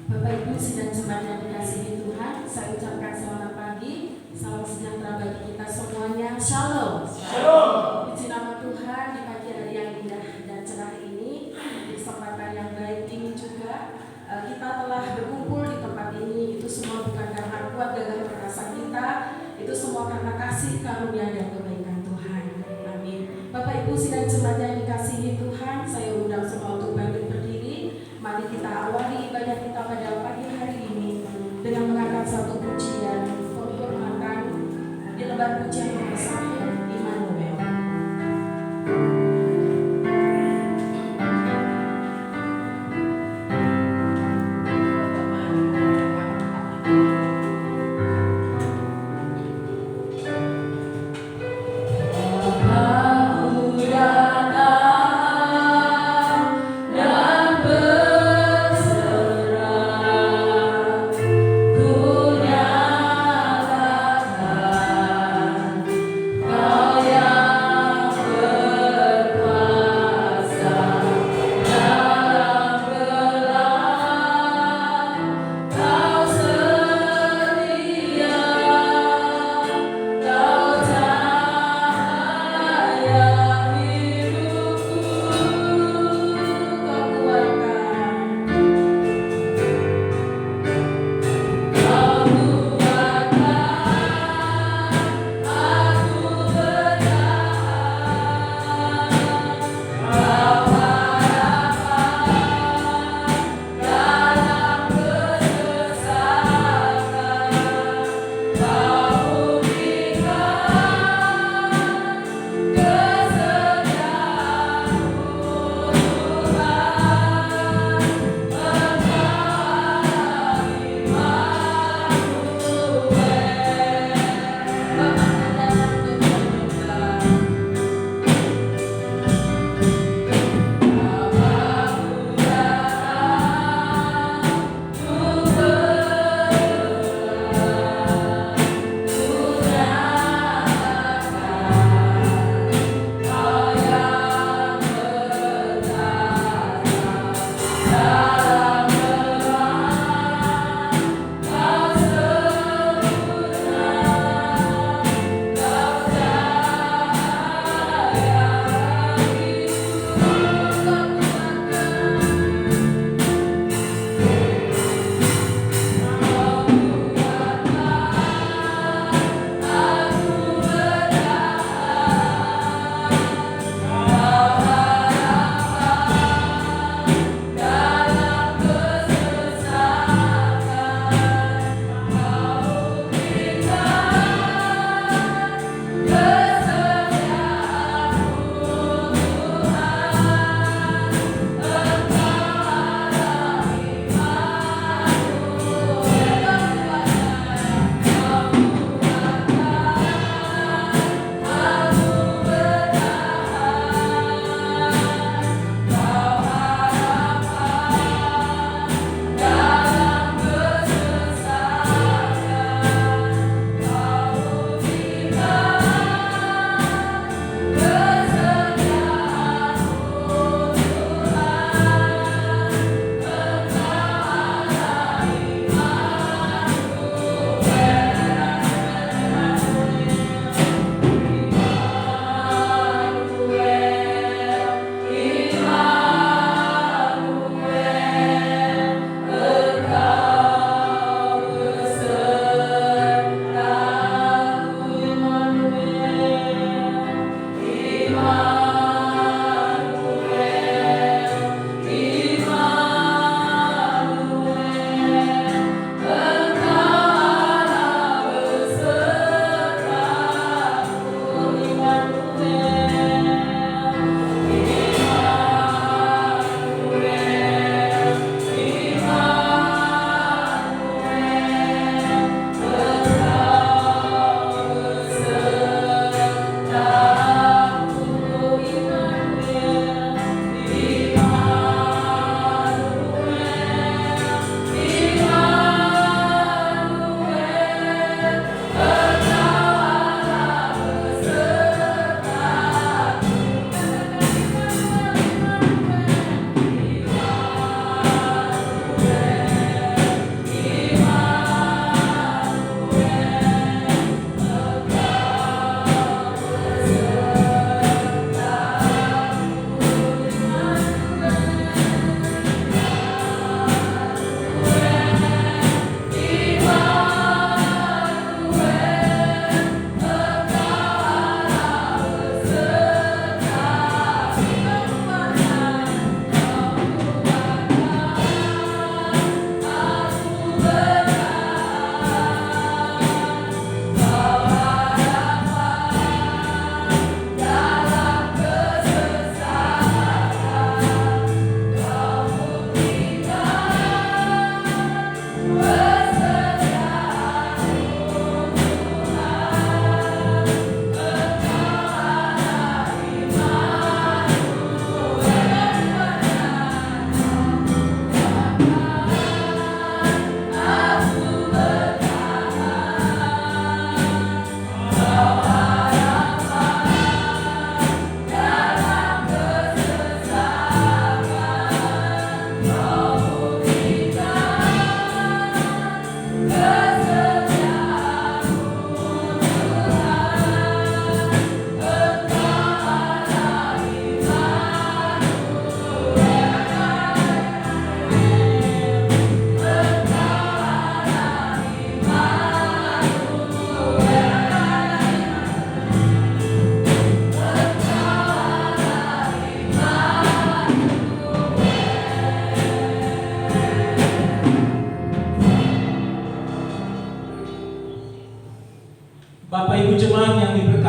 Bapak Ibu sidang jemaat yang dikasihi Tuhan, saya ucapkan selamat pagi, salam sejahtera bagi kita semuanya. Shalom. Shalom. Puji nama Tuhan di pagi hari yang indah dan cerah ini, di kesempatan yang baik ini juga kita telah berkumpul di tempat ini. Itu semua bukan karena kuat gagah perkasa kita, itu semua karena kasih karunia dan kebaikan Tuhan. Amin. Bapak Ibu sidang jemaat yang dikasihi Tuhan, saya undang semua untuk bangkit berdiri. Mari kita awali ibadah kita pada pagi hari ini dengan mengangkat satu pujian penghormatan di lembar pujian nomor 1, Immanuel. Ku nyatakan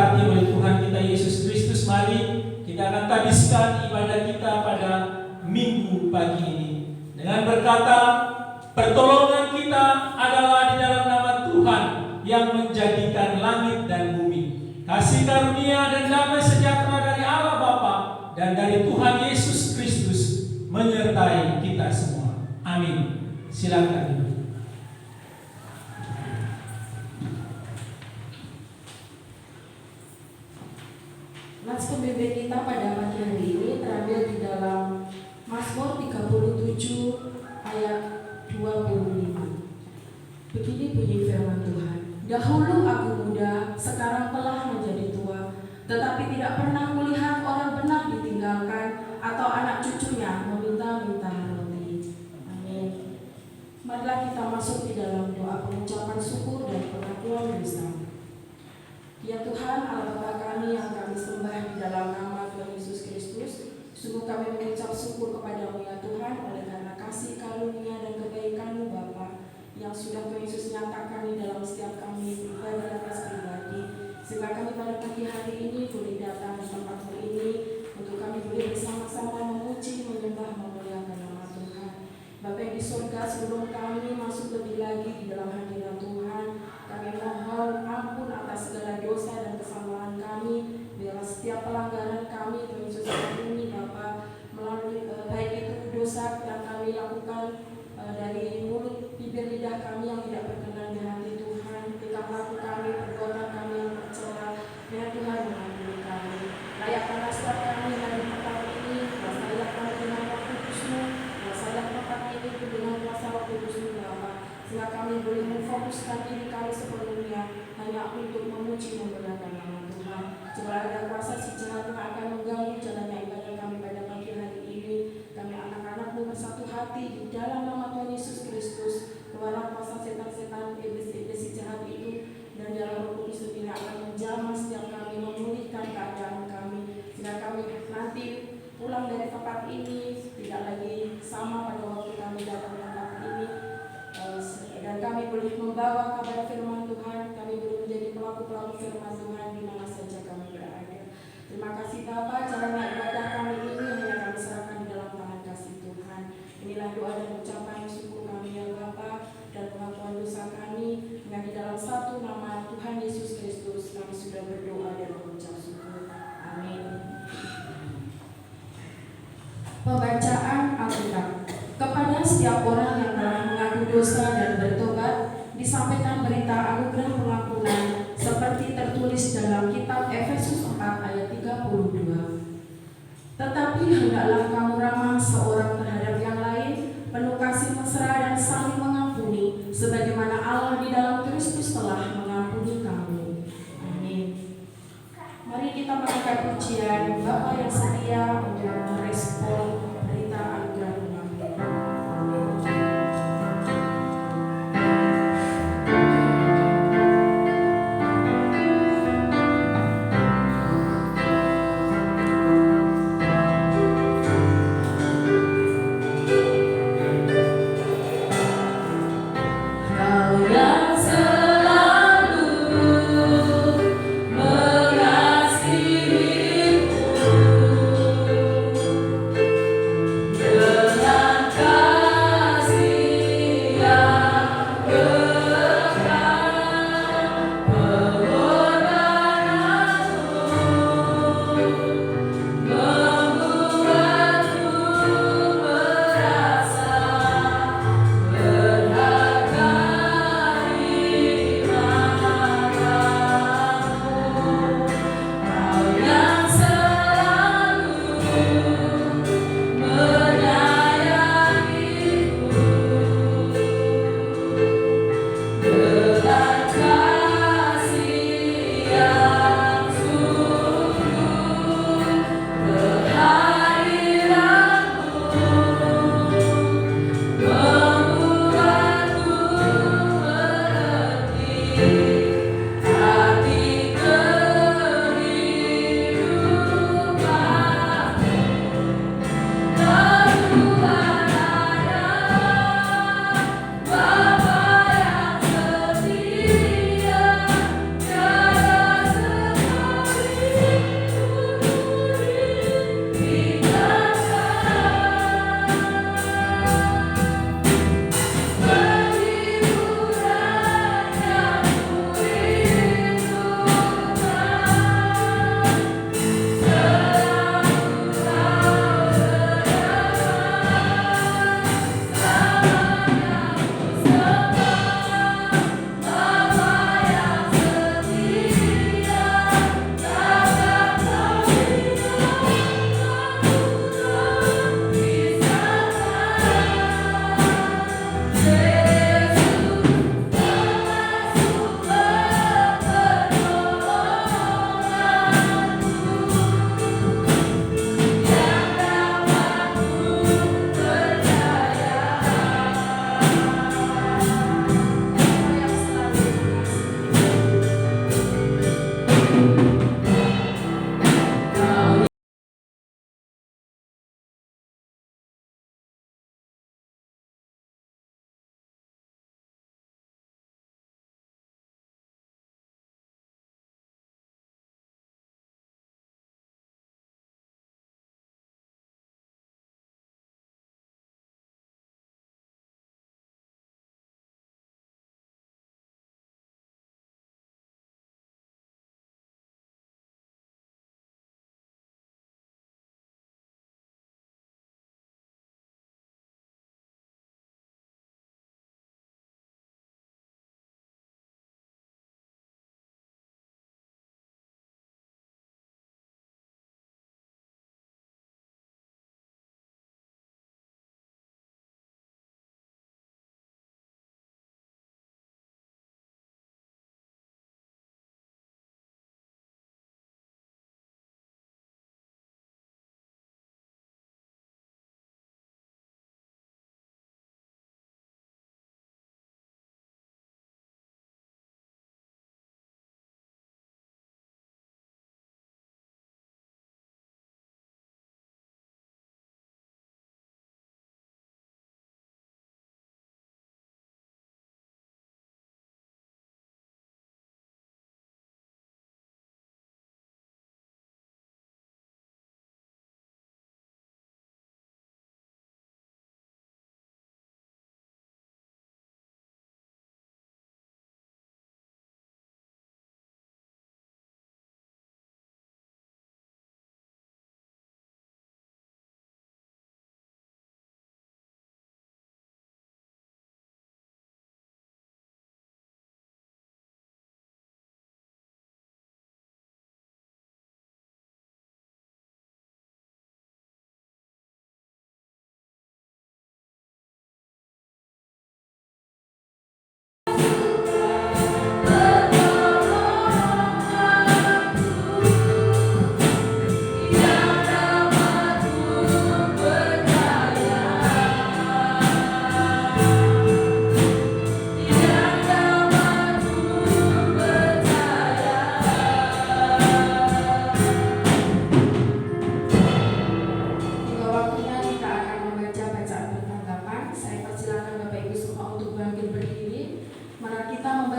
diberkati oleh Tuhan kita Yesus Kristus. Mari kita akan habiskan ibadah kita pada minggu pagi ini dengan berkata, pertolongan kita adalah di dalam nama Tuhan yang menjadikan langit dan bumi. Kasih karunia dan damai sejahtera dari Allah Bapa dan dari Tuhan Yesus Kristus menyertai kita semua. Amin. Silakan Ibu. Nats pembimbing kita pada pagi hari ini terambil di dalam Mazmur 37 ayat 25. Begini bunyi firman Tuhan. Dahulu aku muda, sekarang telah menjadi tua, tetapi tidak pernah melihat orang benar ditinggalkan atau anak cucunya meminta-minta roti. Amin. Marilah kita masuk di dalam doa pengucapan syukur dan pengakuan dosa. Ya Tuhan, Allah Bapa kami yang kami sembah di dalam nama Tuhan Yesus Kristus, sungguh kami mengucap syukur kepadamu ya Tuhan, oleh karena kasih karunia dan kebaikan-Mu Bapa yang sudah Tuhan Yesus nyatakan di dalam setiap kami pribadi atas pribadi, sehingga kami pada pagi hari ini boleh datang di tempat-Mu ini untuk kami boleh bersama-sama memuji, menyembah, memuliakan nama Tuhan. Bapa yang di surga, sebelum kami masuk lebih lagi di dalam hadirat Tuhan, kami mohon ampun atas segala dosa dan kesalahan kami. Biarlah setiap pelanggaran kami Tuhan Yesus ini Bapa, melalui baik itu dosa yang kami lakukan dari mulut, bibir, lidah kami yang tidak berkenan di hati Tuhan, tingkah laku kami, perbuatan kami yang tercela, ya Tuhan mengampuni kami. Layakkanlah setiap kami dari tempat ini, kuasailah kami dengan Roh Kudus-Mu, kuasailah tempat ini dengan kuasa Roh Kudus-Mu Bapa, sehingga kami boleh memfokuskan diri kami sepenuhnya hanya untuk memuji, memuliakan nama Tuhan. Jika ada kuasa si jahat yang akan mengganggu jalannya ibadah kami pada pagi hari ini, kami anak-anak-Mu bersatu hati di dalam nama Tuhan Yesus Kristus. Keluarlah kuasa setan-setan, iblis-iblis si jahat itu, dan dalam Roh Kudus ini akan menjamah setiap kami, memulihkan keadaan kami, sehingga kami nanti pulang dari tempat ini tidak lagi sama pada waktu kami datang ke tempat ini, dan kami boleh membawa kabar firman Tuhan, kami boleh menjadi pelaku-pelaku firman Tuhan di mana saja kami berada. Terima kasih Bapa, jalannya ibadah kami ini hanya kami serahkan di dalam tangan kasih Tuhan. Inilah doa dan ucapan syukur kami ya Bapa, dan pengakuan dosa kami, dengan di dalam satu nama Tuhan Yesus Kristus kami sudah berdoa dan mengucap syukur. Amin. Pembacaan Alkitab. Kepada setiap orang yang telah mengaku dosa dan bertobat, disampaikan berita anugerah pengampunan seperti tertulis dalam kitab Efesus 4 ayat 32. Tetapi hendaklah kamu ramah seorang terhadap yang lain, penuh kasih mesra dan saling mengampuni, sebagaimana Allah di dalam Kristus telah mengampuni kamu. Amin. Mari kita mengangkat pujian Bapa yang setia untuk merespon berita anugerah pengampunan.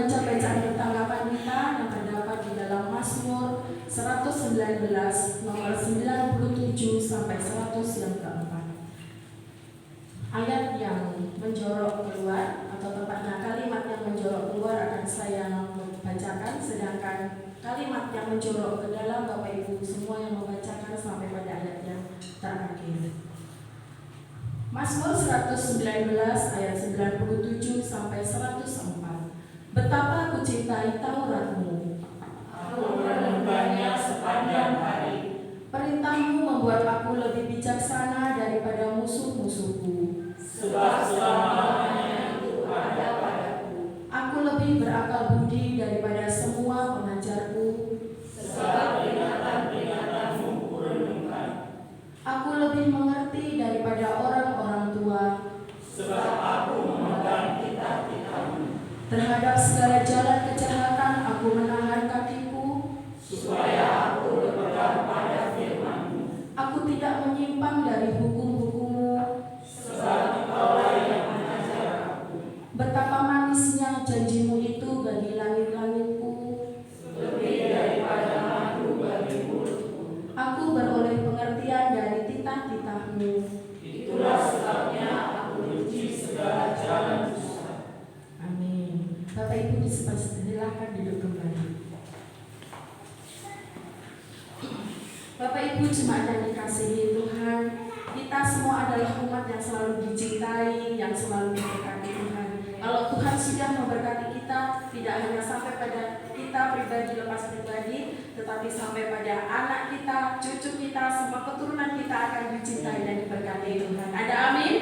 membaca bacaan bertanggapan kita yang terdapat di dalam Mazmur 119 nomor 97 sampai 100 yang keempat. Ayat yang menjorok keluar atau tepatnya kalimat yang menjorok keluar akan saya bacakan, sedangkan kalimat yang menjorok ke dalam Bapak Ibu semua yang membacakan sampai pada ayat yang terakhir. Mazmur 119 ayat 97 sampai 104. Betapa ku cintai Tauratmu, aku merenungkannya sepanjang hari. Perintahmu membuat aku lebih bijaksana daripada musuh-musuhku. Sebab selama-lamanya itu ada padaku. Aku lebih berakal budi daripada semua pengajarku. Sebab peringatan-peringatanmu kurenungkan. Aku lebih mengerti daripada orang-orang tua. Sebab aku memegang kitab-kitabmu. Terhadap segala jalan kejahatan aku menahan kakiku. Supaya aku berpegang pada firman-Mu. Aku tidak menyimpang dari hukum-hukum-Mu. Sebab Engkaulah yang mengajar aku. Betapa manisnya janji-Mu itu bagi langit-langitku. Lebih daripada madu bagi mulutku. Aku beroleh pengertian dari titah-titah-Mu. Itulah sebabnya aku benci segala jalan susah. Amin. Bapak Ibu silakan duduk kembali. Bapak Ibu jemaat yang dikasihi Tuhan, kita semua adalah umat yang selalu dicintai, yang selalu diberkati Tuhan. Kalau Tuhan sudah memberkati kita, tidak hanya sampai pada kita pribadi lepas pribadi, tetapi sampai pada anak kita, cucu kita, semua keturunan kita akan dicintai dan diberkati Tuhan. Ada amin?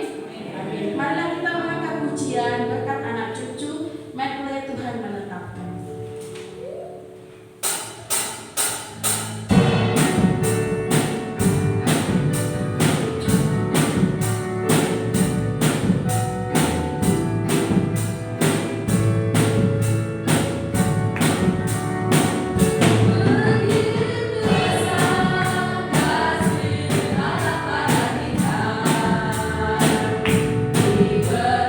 Amin. Marilah kita mengangkat pujian berkat anak cucu, medley Tuhan menetapkan. But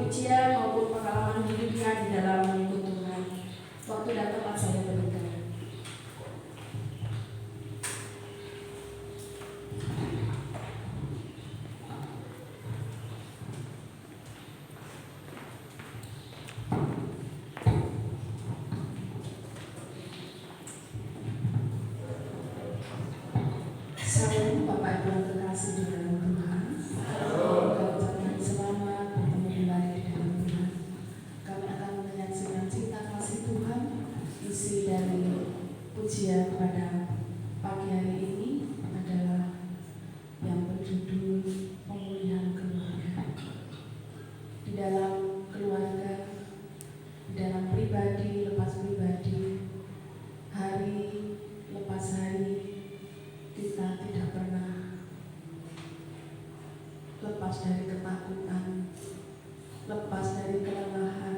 pujian maupun pengalaman hidupnya di dalam mengikut Tuhan. Waktu dan tempat saya berikan. Salam Bapak Ibu yang terkasih di dalam Tuhan. Kami ucapkan selamat bertemu kembali di dalam Tuhan. Kami akan menyaksikan cinta kasih Tuhan. Isi dari pujian pada pagi hari ini adalah yang berjudul pemulihan keluarga. Di dalam keluarga, di dalam pribadi lepas pribadi, hari lepas hari, kita tidak pernah lepas dari ketakutan, lepas dari kelelahan,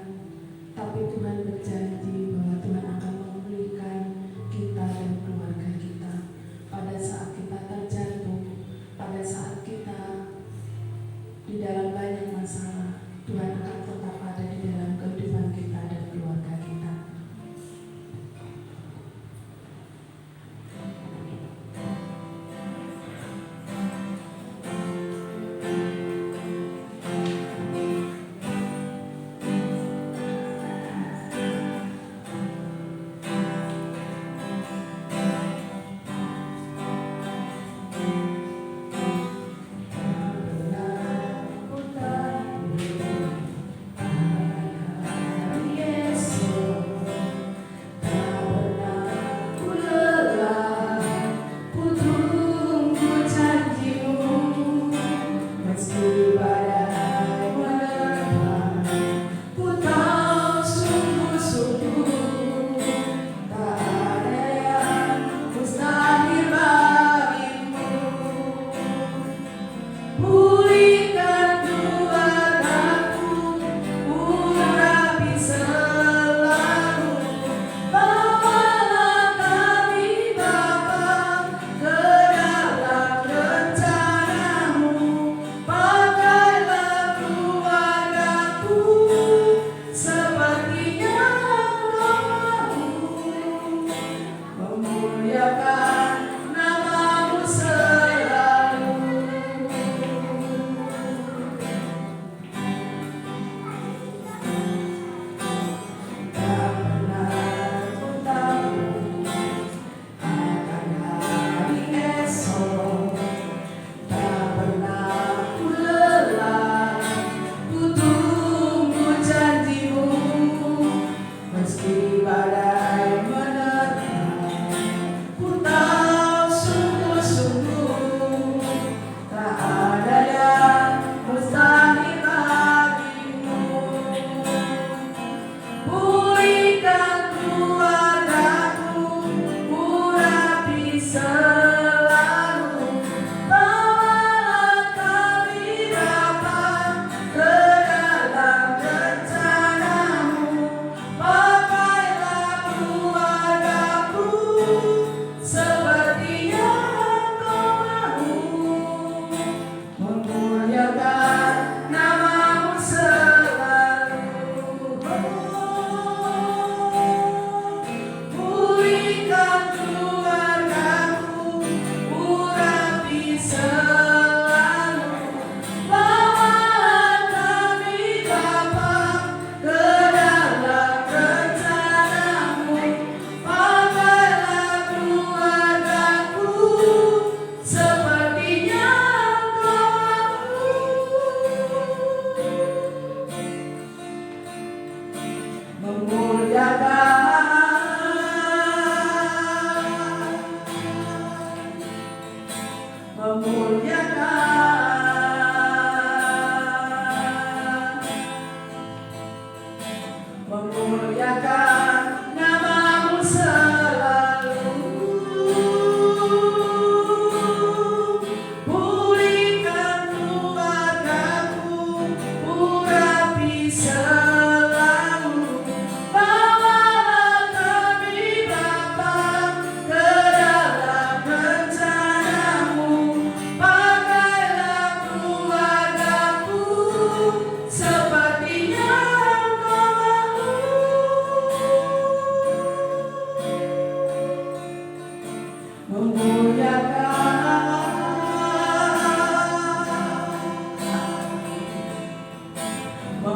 tapi Tuhan berjanji bahwa Tuhan akan memulihkan kita dan keluarga kita. Pada saat kita terjatuh, pada saat kita di dalam banyak masalah, Tuhan akan tetap ada di dalam kehidupan kita dan keluarga kita.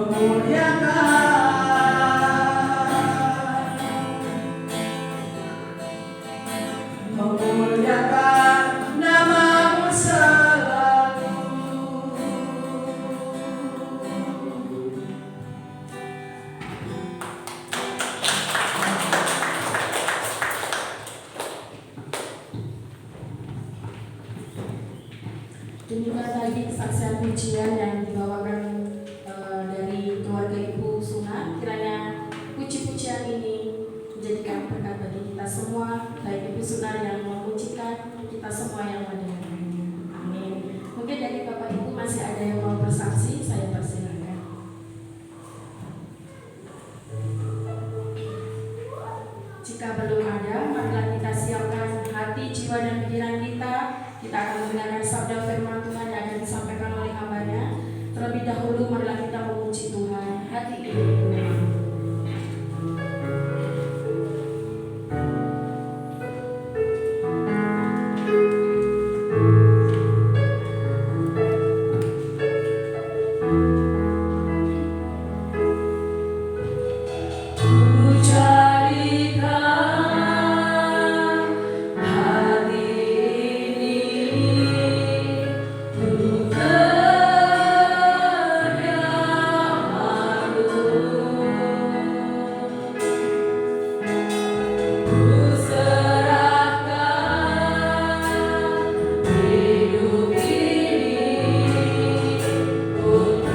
memuliakan namamu selalu. Demikian tadi kesaksian pujian yang dibawakan dari keluarga Ibu Suna. Kiranya puji-pujian ini menjadikan berkat bagi kita semua, baik Ibu Suna yang memujikan, kita semua yang mendengarkannya. Amin. Mungkin dari Bapak Ibu masih ada yang mau bersaksi, saya persilakan. Jika belum ada, marilah kita siapkan hati, jiwa, dan pikiran kita. Kita akan mendengarkan sabda firman Tuhan yang akan disampaikan oleh hamba-Nya. Terlebih dahulu, marilah kita memuji Tuhan. Hati ini Tuhan. Hidup ini untuk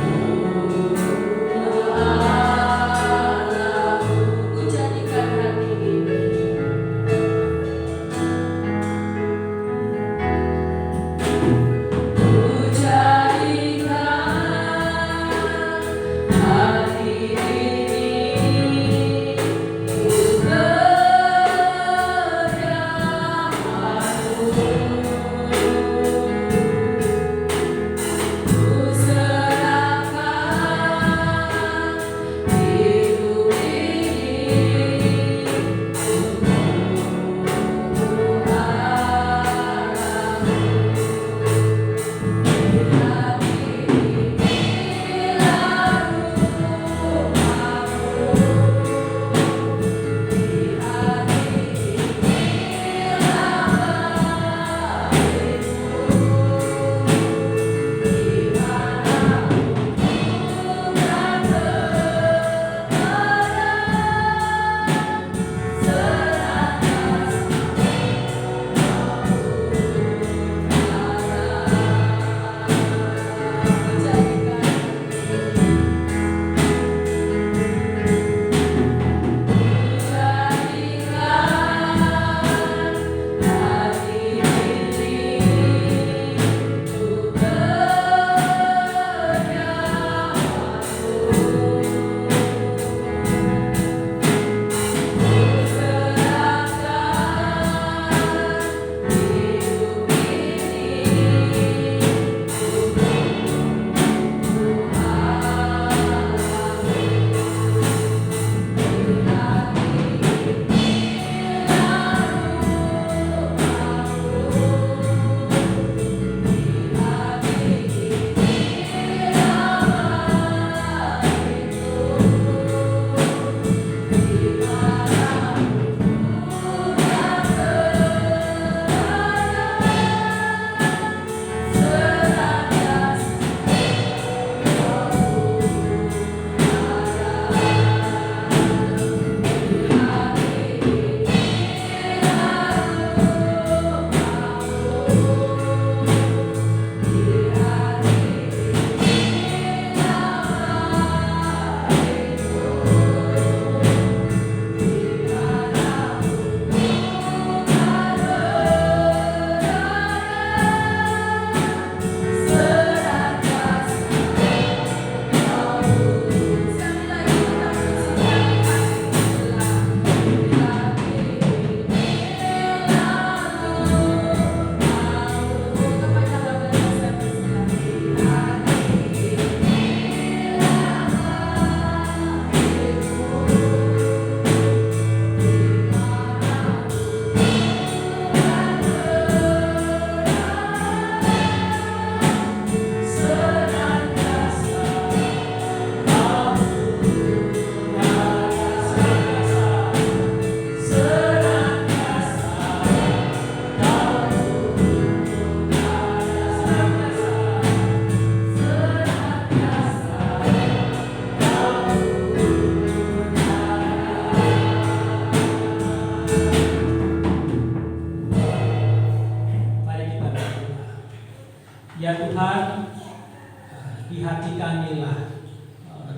di hati kamilah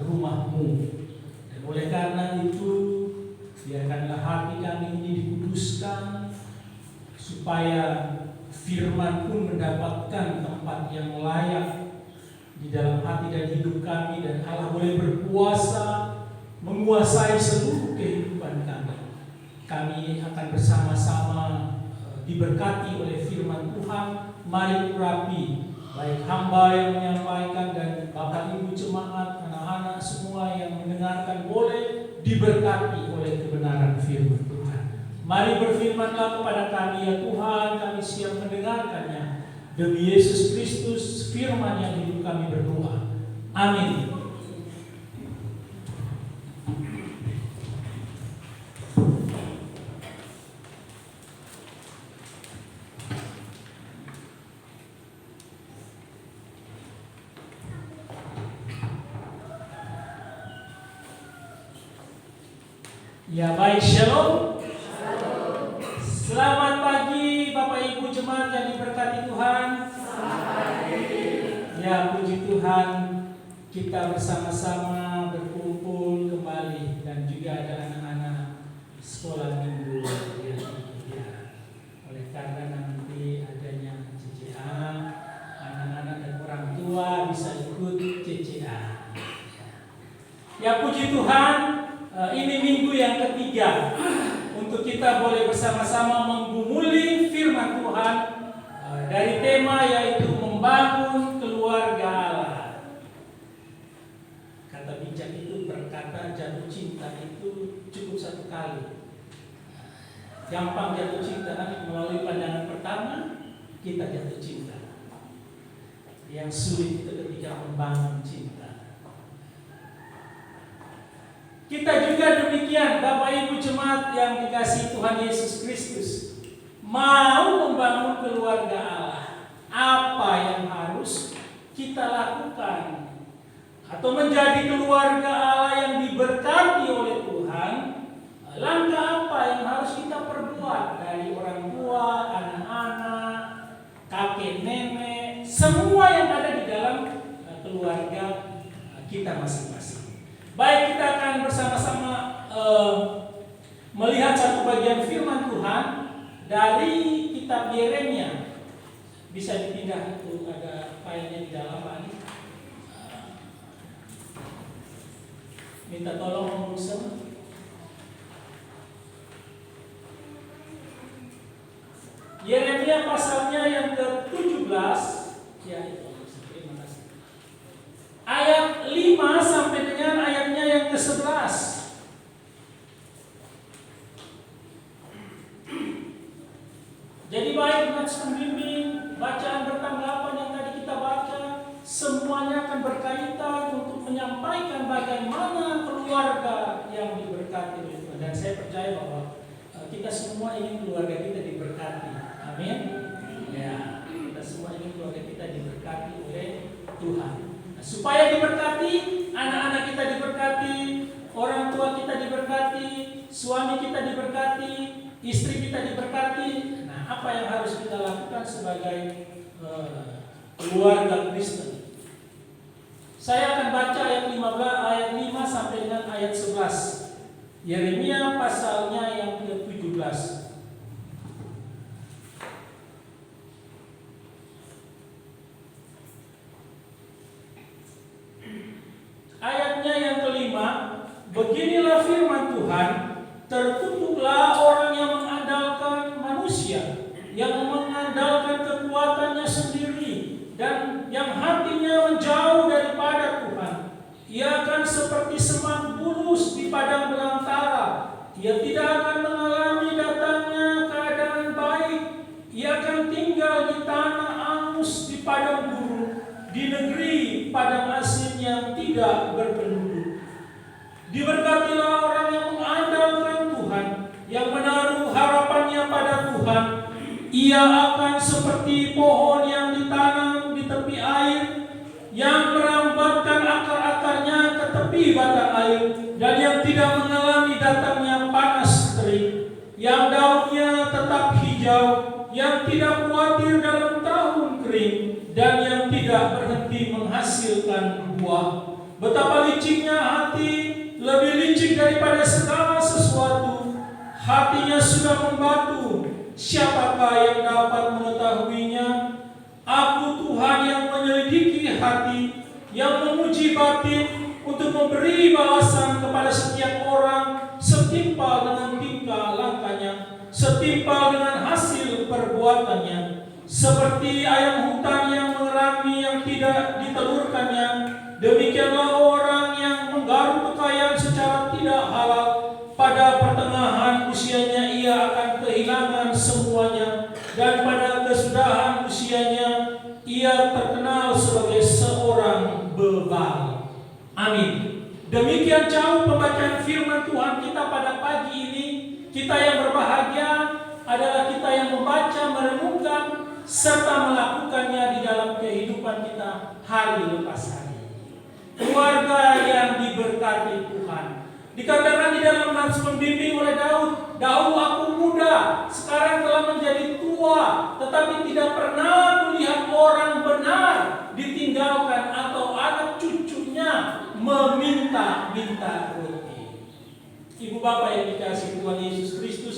rumah-Mu. Dan oleh karena itu, biarkanlah hati kami ini dikuduskan, supaya firman pun mendapatkan tempat yang layak di dalam hati dan hidup kami, dan Allah boleh berkuasa menguasai seluruh kehidupan kami. Kami akan bersama-sama diberkati oleh firman Tuhan. Mari urapi, baik hamba yang menyampaikan dan Bapak Ibu jemaat, anak-anak semua yang mendengarkan boleh diberkati oleh kebenaran firman Tuhan. Mari berfirmanlah kepada kami ya Tuhan, kami siap mendengarkannya. Demi Yesus Kristus, firman yang hidup kami berdoa. Amin. Ya baik, shalom. Selamat pagi Bapak Ibu jemaat yang diberkati Tuhan. Ya puji Tuhan, kita bersama-sama berkumpul kembali, dan juga ada anak-anak sekolah minggu ya. Oleh karena nanti adanya CCA, anak-anak dan orang tua bisa ikut CCA. Ya puji Tuhan, ini minggu yang ketiga untuk kita boleh bersama-sama menggumuli firman Tuhan dari tema yaitu membangun keluarga Allah. Kata bijak itu berkata jatuh cinta itu cukup satu kali. Gampang jatuh cinta melalui pandangan pertama kita jatuh cinta. Yang sulit itu ketika membangun cinta. Kita juga demikian, Bapak Ibu jemaat yang dikasihi Tuhan Yesus Kristus, mau membangun keluarga Allah. Apa yang harus kita lakukan atau menjadi keluarga Allah yang diberkati oleh Tuhan? Langkah apa yang harus kita perbuat dari orang tua, anak-anak, kakek nenek, semua yang ada di dalam keluarga kita masing-masing. Baik, kita akan bersama-sama melihat satu bagian firman Tuhan dari kitab Yeremia. Bisa dipindah, itu ada filenya di dalam Pak Ani. Minta tolong Om Rusen. Yeremia pasalnya yang ke-17, ya itu. Terima kasih. Ayat 5 sampai dengan ayatnya yang ke-11. Jadi baik dengan pembimbing, bacaan bertanggapan yang tadi kita baca, semuanya akan berkaitan untuk menyampaikan bagaimana keluarga yang diberkati oleh Tuhan. Dan saya percaya bahwa kita semua ingin keluarga kita diberkati. Amin. Ya, kita semua ingin keluarga kita diberkati oleh Tuhan. Supaya diberkati, anak-anak kita diberkati, orang tua kita diberkati, suami kita diberkati, istri kita diberkati. Nah, apa yang harus kita lakukan sebagai keluarga Kristen? Saya akan baca ayat 15, ayat 5 sampai dengan ayat 11. Yeremia pasalnya yang ke-17. Ayatnya yang kelima, beginilah firman Tuhan, terkutuklah orang yang mengandalkan manusia, yang mengandalkan kekuatannya sendiri, dan yang hatinya menjauh daripada Tuhan. Ia akan seperti semak bulus di padang belantara. Ia tidak akan mengalami datangnya keadaan baik. Ia akan tinggal di tanah angus di padang gurun, di negeri padang asin yang tidak berpenduduk. Diberkatilah orang yang mengandalkan Tuhan, yang menaruh harapannya pada Tuhan. Ia akan seperti pohon yang ditanam di tepi air, yang merambatkan akar-akarnya ke tepi batang air, dan yang tidak mengalami datangnya panas terik, yang daunnya tetap hijau, yang tidak khawatir dalam tahun kering, dan yang tidak berhenti hati menghasilkan buah. Betapa liciknya hati, lebih licik daripada segala sesuatu. Hatinya sudah membatu, siapakah yang dapat mengetahuinya? Aku Tuhan yang menyelidiki hati, yang menguji batin, untuk memberi balasan kepada setiap orang setimpal dengan tingkah lakunya, setimpal dengan hasil perbuatannya. Seperti ayam hutan yang mengerami yang tidak ditelurkannya, demikianlah orang yang menggaruk kekayaan secara tidak halal. Pada pertengahan usianya ia akan kehilangan semuanya, dan pada kesudahan usianya ia terkenal sebagai seorang bebal. Amin. Demikian jauh pembacaan firman Tuhan kita pada pagi ini. Kita yang berbahagia adalah kita yang membaca, merenungkan, serta melakukannya di dalam kehidupan kita hari lepas hari. Keluarga yang diberkati Tuhan. Dikatakan di dalam nats pembimbing oleh Daud, dahulu aku muda, sekarang telah menjadi tua, tetapi tidak pernah melihat orang benar ditinggalkan atau anak cucunya meminta-minta roti. Ibu bapak yang dikasihi Tuhan Yesus Kristus,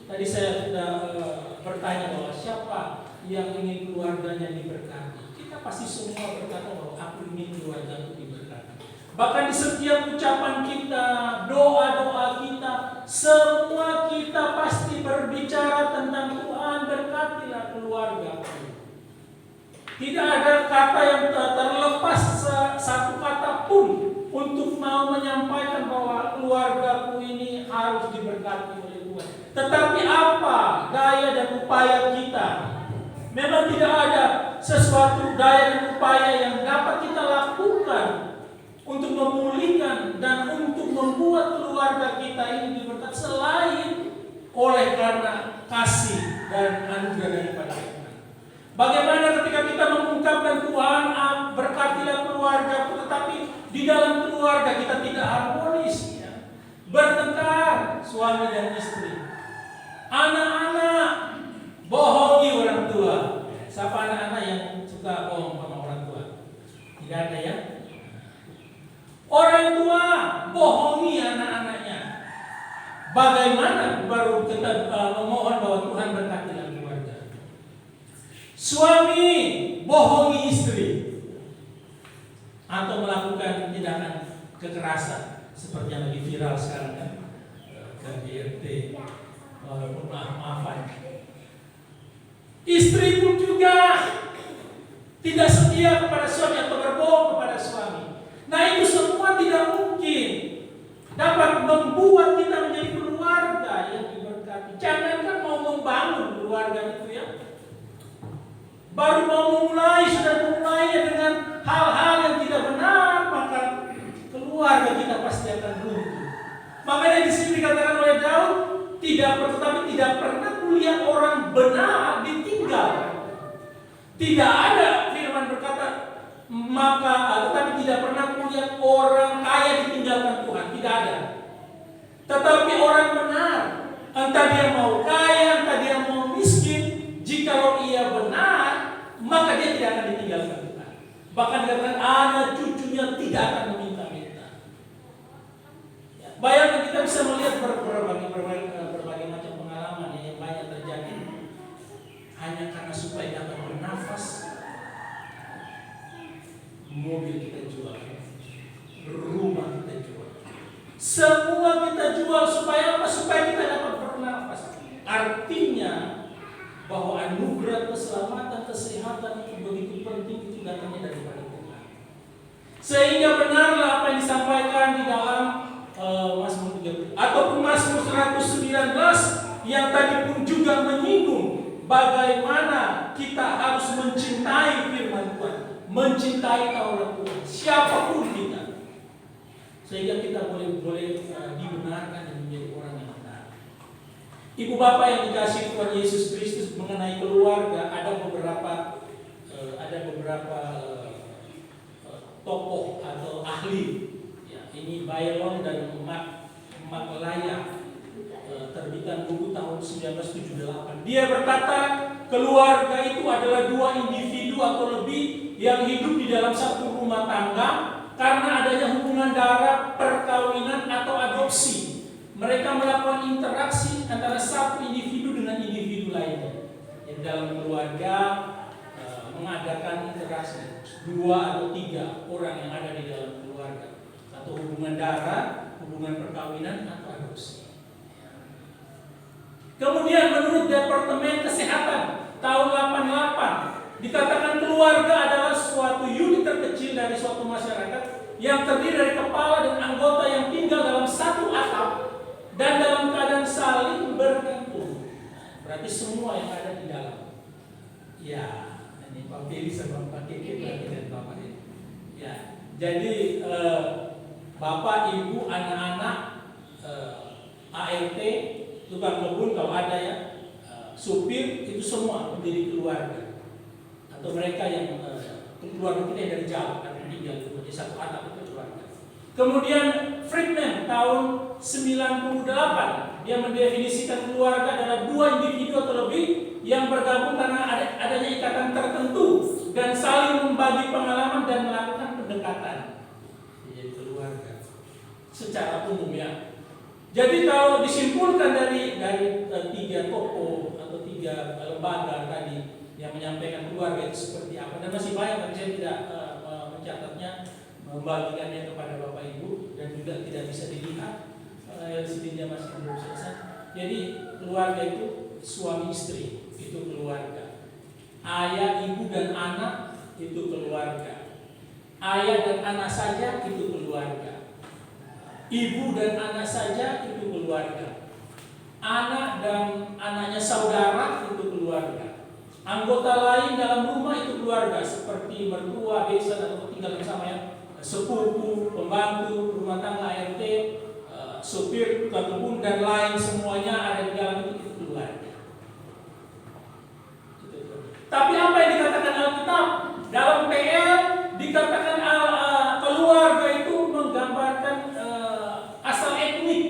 tadi saya sudah bertanya bahwa siapa yang ingin keluarganya diberkati. Kita pasti semua berkata bahwa aku ingin keluargaku diberkati. Bahkan di setiap ucapan kita, doa-doa kita, semua kita pasti berbicara tentang Tuhan berkatilah keluargaku. Tidak ada kata yang terlepas satu kata pun untuk mau menyampaikan bahwa keluargaku ini harus diberkati oleh Tuhan. Tetapi apa daya dan upaya kita? Memang tidak ada sesuatu daya dan upaya yang dapat kita lakukan untuk memulihkan dan untuk membuat keluarga kita ini diberkati selain oleh karena kasih dan anugerah daripada Tuhan. Bagaimana ketika kita mengungkapkan Tuhan berkatilah keluarga, tetapi di dalam keluarga kita tidak harmonis, ya. Bertengkar suami dan istri, anak-anak bohongi orang tua. Siapa anak-anak yang suka bohong sama orang tua? Tidak ada ya. Orang tua bohongi anak-anaknya. Bagaimana baru kita memohon bahwa Tuhan berkatilah keluarga? Suami bohongi istri atau melakukan tindakan kekerasan seperti yang lagi viral sekarang kan, KDRT, maaf-maafan. Istri pun juga tidak setia kepada suami atau berbohong kepada suami. Nah, itu semua tidak mungkin dapat membuat kita menjadi keluarga yang diberkati. Jangankan mau membangun keluarga itu ya, baru mau memulai sudah memulainya dengan hal-hal yang tidak benar, maka keluarga kita pasti akan runtuh. Makanya di sini dikatakan oleh Daud, tidak pernah kulihat orang benar ditinggalkan. Tidak ada firman berkata tetapi tidak pernah kulihat orang kaya ditinggalkan Tuhan, tidak ada. Tetapi orang benar, entah dia mau kaya, entah dia mau miskin, jikalau ia benar, maka dia tidak akan ditinggalkan Tuhan. Bahkan dikatakan anak cucunya tidak akan meminta-minta. Ya, bayangkan kita bisa melihat berbagai macam pengalaman yang banyak terjadi hanya karena supaya dapat bernafas. Mobil kita jual, rumah kita jual, semua kita jual supaya apa? Supaya kita dapat bernafas. Artinya bahwa anugerah keselamatan, kesehatan itu begitu penting, itu datangnya daripada Tuhan. Sehingga benarlah apa yang disampaikan di dalam Mazmur 30 ataupun Mazmur 119 yang tadi pun juga menyinggung bagaimana kita harus mencintai firman Tuhan, mencintai Taurat Tuhan, siapapun kita, sehingga kita boleh dibenarkan dan menjadi orang yang benar. Ibu bapak yang dikasihi Tuhan Yesus Kristus, mengenai keluarga ada beberapa tokoh atau ahli. Ya, ini Byron dan Maclaya, terbitan buku tahun 1978. Dia berkata keluarga itu adalah dua individu atau lebih yang hidup di dalam satu rumah tangga karena adanya hubungan darah, perkawinan atau adopsi. Mereka melakukan interaksi antara satu individu dengan individu lainnya. Yang dalam keluarga mengadakan interaksi 2 atau 3 orang yang ada di dalam keluarga, atau hubungan darah, hubungan perkawinan atau adopsi. Kemudian menurut Departemen Kesehatan tahun 88 dikatakan keluarga adalah suatu unit terkecil dari suatu masyarakat yang terdiri dari kepala dan anggota yang tinggal dalam satu atap dan dalam keadaan saling bergantung. Berarti semua yang ada di dalam. Ya, ini Pak Feli sama Pak Keke dan Bapak ini. Ya, jadi Bapak, Ibu, anak-anak, ART, tukang kebun kalau ada ya, supir, itu semua menjadi keluarga. Atau mereka yang keluarga kita yang dari jauh karena tinggal di satu atap itu keluarga. Kemudian Friedman tahun 98 dia mendefinisikan keluarga adalah 2 individu atau lebih yang bergabung karena adanya ikatan tertentu dan saling membagi pengalaman dan melakukan pendekatan. Jadi keluarga secara umum ya. Jadi kalau disimpulkan dari 3 tokoh atau 3 lembaga tadi yang menyampaikan keluarga itu seperti apa, dan masih banyak tapi saya tidak mencatatnya, membagikannya kepada Bapak Ibu, dan juga tidak bisa dilihat LCD-nya masih belum selesai. Jadi keluarga itu suami istri, itu keluarga. Ayah, ibu dan anak itu keluarga. Ayah dan anak saja itu keluarga. Ibu dan anak saja itu keluarga. Anak dan anaknya saudara itu keluarga. Anggota lain dalam rumah itu keluarga, seperti mertua, besan atau tinggal bersama ya, sepupu, pembantu, rumah tangga, ART, supir, tukang kebun dan lain semuanya ada di dalam itu keluarga. Tapi apa yang dikatakan Alkitab dalam PL dikatakan keluarga itu menggambarkan asal etnik.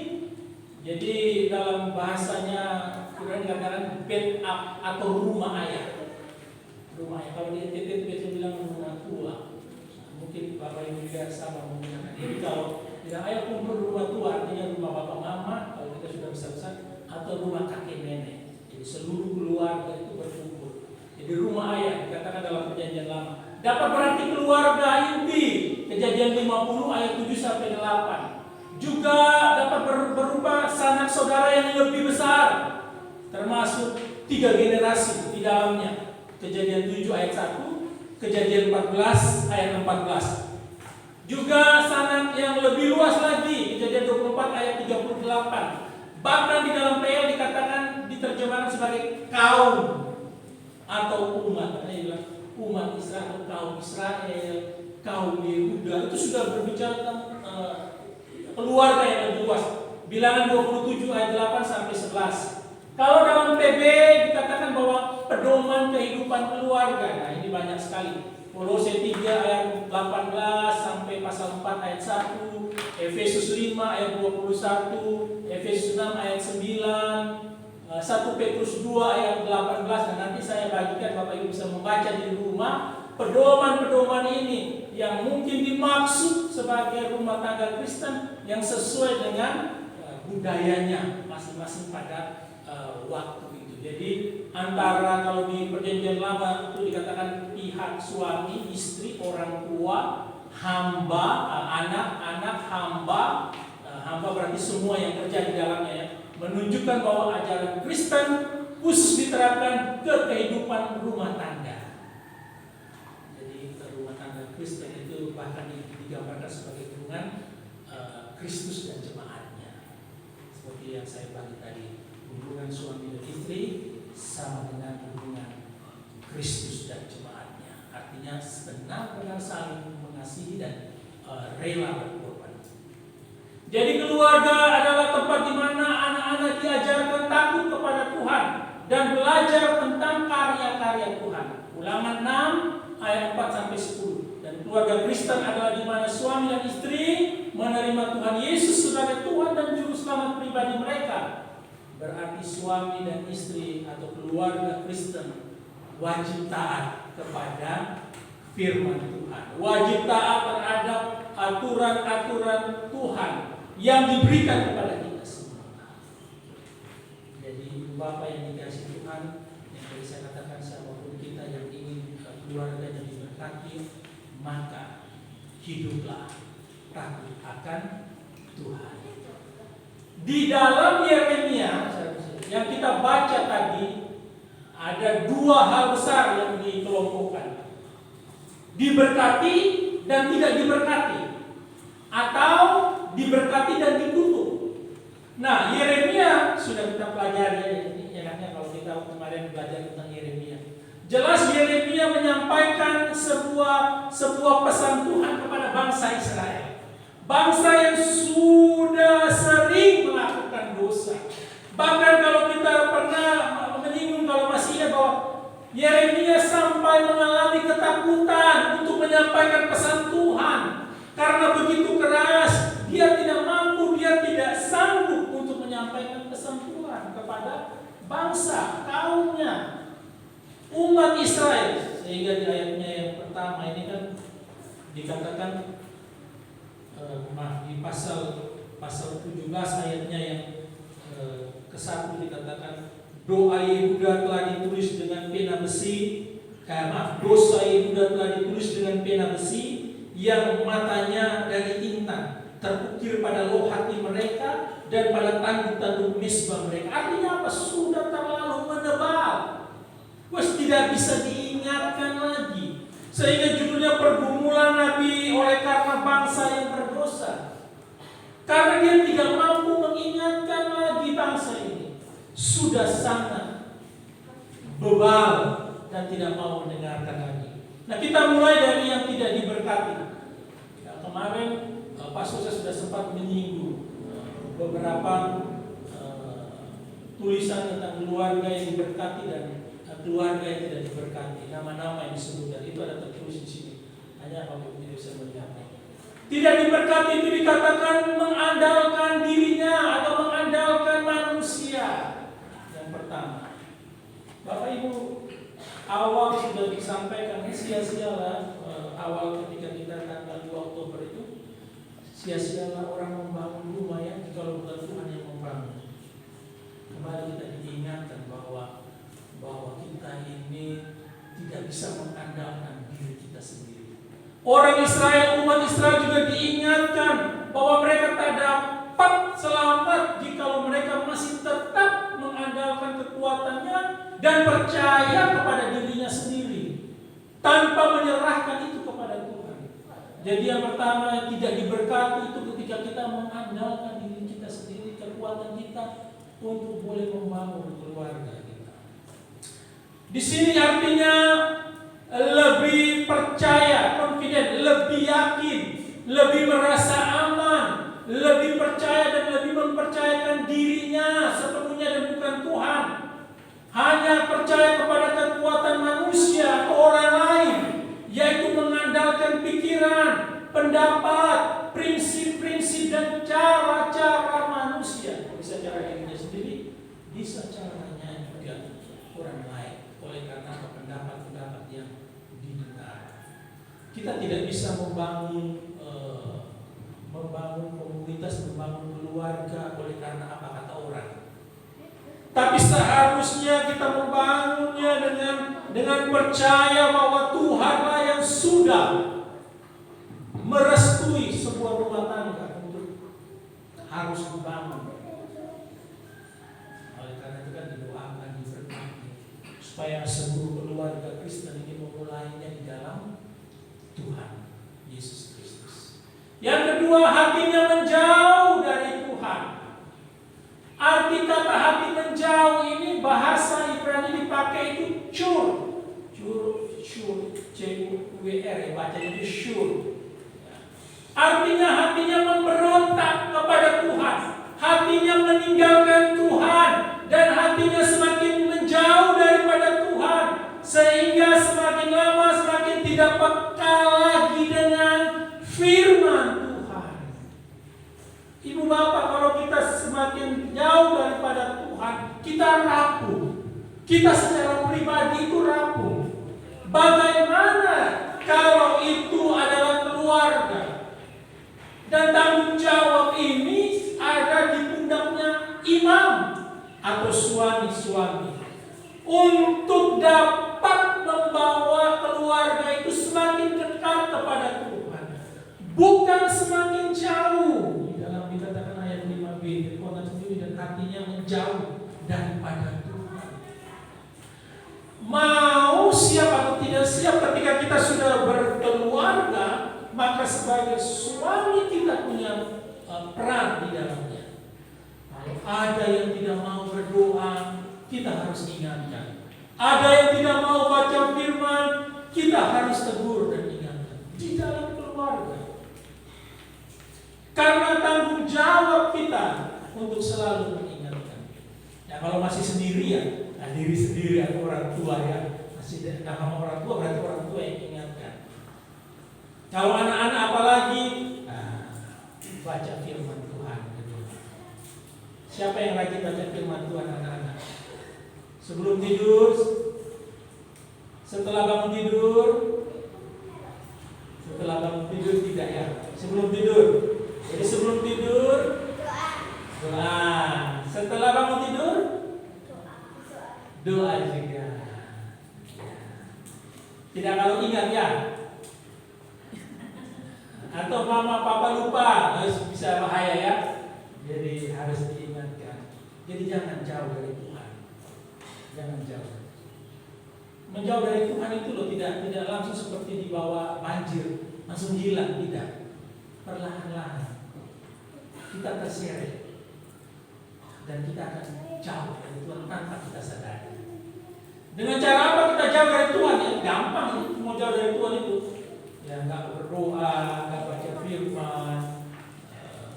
Jadi dalam bahasanya kurang dikatakan bed up atau rumah ayah. Rumah ayah, kalau di NTT biasa bilang rumah tua. Mungkin Bapak Ibu juga sama menggunakan. Jadi kalau bilang ayah kumpul rumah tua artinya rumah bapak mama kalau kita sudah besar-besar, atau rumah kakek nenek. Jadi seluruh keluarga itu berkumpul. Jadi rumah ayah dikatakan dalam Perjanjian Lama. Dapat berarti keluarga inti. Kejadian 50 ayat 7 sampai 8. Juga dapat berupa sanak saudara yang lebih besar, termasuk 3 generasi di dalamnya. Kejadian 7 ayat 1, Kejadian 14 ayat 14. Juga sanak yang lebih luas lagi, Kejadian 24 ayat 38. Bahkan di dalam PL dikatakan diterjemahkan sebagai kaum atau umat. Ada yang bilang umat Israel, kaum Israel, kaum Yehuda. Itu sudah berbicara tentang keluarga yang lebih luas. Bilangan 27 ayat 8 sampai 11. Kalau dalam PB dikatakan bahwa pedoman kehidupan keluarga. Nah, ini banyak sekali. Kolose 3 ayat 18 sampai pasal 4 ayat 1, Efesus 5 ayat 21, Efesus 6 ayat 9, 1 Petrus 2 ayat 18, dan nanti saya bagikan Bapak Ibu bisa membaca di rumah pedoman-pedoman ini yang mungkin dimaksud sebagai rumah tangga Kristen yang sesuai dengan budayanya masing-masing pada waktu itu. Jadi antara kalau di Perjanjian Lama itu dikatakan pihak suami, istri, orang tua, hamba, anak-anak, hamba. Hamba berarti semua yang kerja di dalamnya ya. Menunjukkan bahwa ajaran Kristen khusus diterapkan ke kehidupan rumah tangga. Jadi rumah tangga Kristen itu bahkan digambarkan sebagai hubungan Kristus dan jemaatnya. Seperti yang saya bagi tadi, hubungan suami dan istri sama dengan hubungan Kristus dan jemaatnya. Artinya benar-benar saling mengasihi dan rela berkorban. Jadi keluarga adalah tempat di mana anak-anak diajarkan takut kepada Tuhan dan belajar tentang karya-karya Tuhan. Ulangan 6 ayat 4 sampai 10. Dan keluarga Kristen adalah di mana suami dan istri menerima Tuhan Yesus sebagai Tuhan dan Juru Selamat pribadi mereka. Berarti suami dan istri atau keluarga Kristen wajib taat kepada firman Tuhan. Wajib taat terhadap aturan-aturan Tuhan yang diberikan kepada kita semua. Jadi Bapak yang dikasihi Tuhan, yang tadi saya katakan siapapun kita yang ingin keluarganya diberkati, maka hiduplah takut akan Tuhan. Di dalam Yeremia yang kita baca tadi, ada dua hal besar yang dikelompokkan: diberkati dan tidak diberkati, atau diberkati dan dikutuk. Nah, Yeremia sudah kita pelajari. Ini enaknya kalau kita kemarin belajar tentang Yeremia. Jelas Yeremia menyampaikan sebuah pesan Tuhan kepada bangsa Israel. Bangsa yang sudah sering melakukan dosa. Bahkan kalau kita pernah menyinggung, kalau masih ingat, bahwa Yeremia sampai mengalami ketakutan untuk menyampaikan pesan Tuhan. Karena begitu keras, dia tidak mampu, dia tidak sanggup untuk menyampaikan pesan Tuhan kepada bangsa, kaumnya, umat Israel. Sehingga di ayatnya yang pertama ini kan dikatakan, di pasal 17 ayatnya yang ke-1 dikatakan, doa Yehuda telah ditulis dengan pena besi. Dosa Yehuda telah ditulis dengan pena besi yang matanya dari intan, terukir pada loh hati mereka dan pada tanduk-tanduk mesbah mereka. Artinya apa? Sudah terlalu menebal, tidak bisa diingatkan lagi. Sehingga judulnya pergumulan Nabi oleh karena bangsa yang berdosa. Karena dia tidak mampu mengingatkan lagi bangsa ini. Sudah sangat bebal dan tidak mau mendengarkan lagi. Nah, kita mulai dari yang tidak diberkati. Kemarin Pak Sosa sudah sempat menyinggung beberapa tulisan tentang keluarga yang diberkati dan keluarga yang tidak diberkati. Nama-nama yang disebut, dan itu ada tertulis di sini. Hanya kalau tidak bisa melihatnya. Tidak diberkati itu dikatakan mengandalkan dirinya atau mengandalkan manusia. Yang pertama, Bapak Ibu, awal sudah disampaikan, sia-sialah awal ketika kita tanggal 2 Oktober itu, sia-sialah orang membangun rumah ya kalau bukan Tuhan yang membangun. Kembali kita diingatkan bahwa kita ini tidak bisa mengandalkan diri kita sendiri. Orang Israel, umat Israel juga diingatkan bahwa mereka tak dapat selamat jika mereka masih tetap mengandalkan kekuatannya dan percaya kepada dirinya sendiri tanpa menyerahkan itu kepada Tuhan. Jadi yang pertama, tidak diberkati itu ketika kita mengandalkan diri kita sendiri, kekuatan kita untuk boleh membangun keluarga kita. Di sini artinya lebih percaya, confident, lebih yakin, lebih merasa aman, lebih percaya dan lebih mempercayakan dirinya sepenuhnya dan bukan Tuhan. Hanya percaya kepada kekuatan manusia atau orang lain, yaitu mengandalkan pikiran, pendapat, prinsip-prinsip dan cara-cara manusia. Bisa cara dirinya sendiri, bisa caranya juga orang lain. Oleh karena pendapat-pendapat yang didengar, kita tidak bisa membangun komunitas, membangun keluarga oleh karena apa kata orang. Tapi seharusnya kita membangunnya dengan percaya bahwa Tuhanlah yang sudah merestui sebuah rumah tangga untuk harus dibangun. Oleh karena itu kan didoakan, diberkati supaya seluruh keluarga Kristen ini memulainya di dalam Tuhan Yesus Kristus. Yang kedua, hatinya menjauh dari Tuhan. Arti kata hati menjauh ini bahasa Ibrani dipakai itu cur, C-U-W-R, bacanya itu syur. Artinya hatinya memberontak kepada Tuhan, hatinya meninggalkan Tuhan, dan hatinya semakin menjauh daripada Tuhan, sehingga semakin lama semakin tidak peka lagi dengan firman Tuhan. Ibu bapak, kalau kita semakin jauh daripada Tuhan, kita rapuh. Kita secara pribadi itu rapuh. Bagaimana kalau Dan tanggung jawab ini ada di pundaknya imam atau suami-suami untuk dapat membawa keluarga itu semakin dekat kepada Tuhan, bukan semakin jauh. Di dalam dikatakan ayat 5b, kekuatan sendiri dan hatinya menjauh daripada Tuhan. Mau siap atau tidak siap, ketika kita sudah berkeluarga, maka sebagai suami kita punya peran di dalamnya. Kalau ada yang tidak mau berdoa, kita harus ingatkan. Ada yang tidak mau baca firman, kita harus tegur dan ingatkan. Di dalam keluarga. Karena tanggung jawab kita untuk selalu mengingatkan. Ya kalau masih sendirian, diri sendiri atau orang tua ya, masih sama orang tua, berarti orang tua yang ingatkan. Kalau anak-anak apalagi, baca firman Tuhan. Siapa yang rajin baca firman Tuhan anak-anak? Sebelum tidur, setelah bangun tidur, tidak ya. Sebelum tidur. Jadi sebelum tidur doa. Setelah bangun tidur doa juga. Tidak kalau ingat ya. Atau mama papa lupa, bisa bahaya ya. Jadi harus diingatkan. Jadi jangan jauh dari Tuhan. Jangan jauh. Menjauh dari Tuhan itu loh tidak langsung seperti dibawa banjir, langsung hilang, tidak. Perlahan-lahan kita terseret dan kita akan jauh dari Tuhan tanpa kita sadari. Dengan cara apa kita jauh dari Tuhan? Ya gampang, mau jauh dari Tuhan itu. Ya nggak berdoa, nggak baca firman,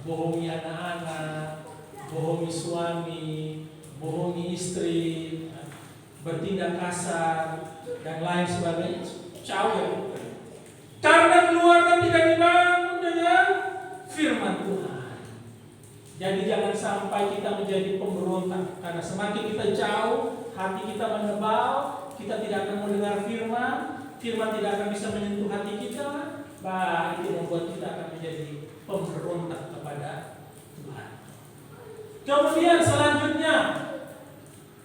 bohongi anak-anak, bohongi suami, bohongi istri, bertindak kasar dan lain sebagainya. Jauh dari Tuhan. Karena keluarga tidak dibangun dengan firman Tuhan. Jadi jangan sampai kita menjadi pemberontak. Karena semakin kita jauh, hati kita menebal, kita tidak akan mendengar firman, firman tidak akan bisa menyentuh hati kita. Bah, itu membuat kita akan menjadi pemberontak kepada Tuhan. Kemudian selanjutnya,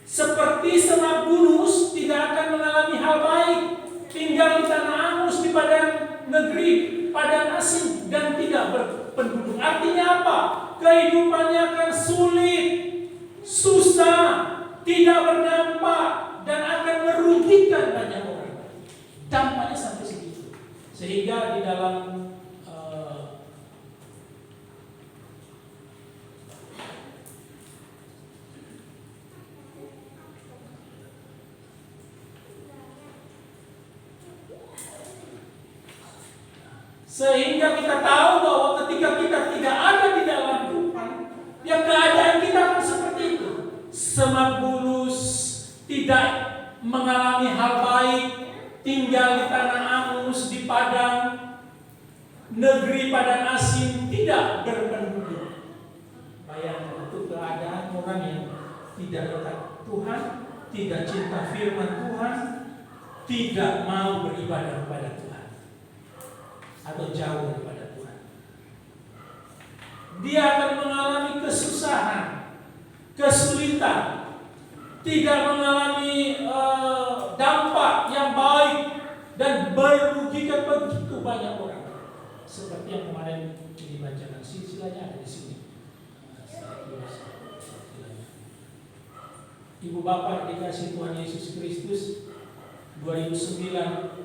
seperti Semak Bulus tidak akan mengalami hal baik, tinggal di tanah angus di padang negeri, padang asing dan tidak berpenduduk. Artinya apa? Kehidupannya akan sulit, susah, tidak berdampak dan akan merugikan banyak orang. Dampaknya sampai segitu. Sehingga di dalam sehingga kita tahu bahwa ketika kita tidak ada di dalam Tuhan, ya keadaan kita akan seperti itu. Semak Bulus tidak mengalami hal baik, tinggal di tanah angus, di padang negeri, padang asing, tidak berpenduduk. Bayangkan itu keadaan orang yang tidak dekat Tuhan, tidak cinta firman Tuhan, tidak mau beribadah kepada Tuhan, atau jauh daripada Tuhan. Dia akan mengalami kesusahan, kesulitan, tidak mengalami dampak yang baik dan merugikan begitu banyak orang. Seperti yang kemarin dibacakan, silsilahnya ada di sini. Ibu bapak dikasih Tuhan Yesus Kristus, 2009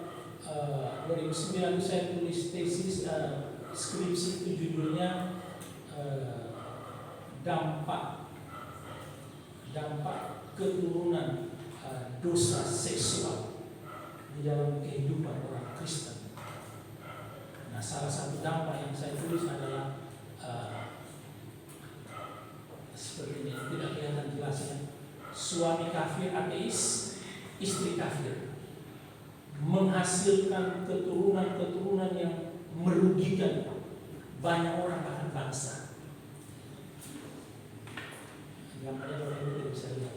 saya tulis tesis skripsi itu judulnya dampak keturunan dosa seksual di dalam kehidupan orang Kristen. Nah, salah satu dampak yang saya tulis adalah seperti ini, tidak kelihatan jelasnya. Suami kafir ateis, istri kafir, menghasilkan keturunan yang merugikan banyak orang, bahkan bangsa. Gambarnya orang itu tidak bisa lihat.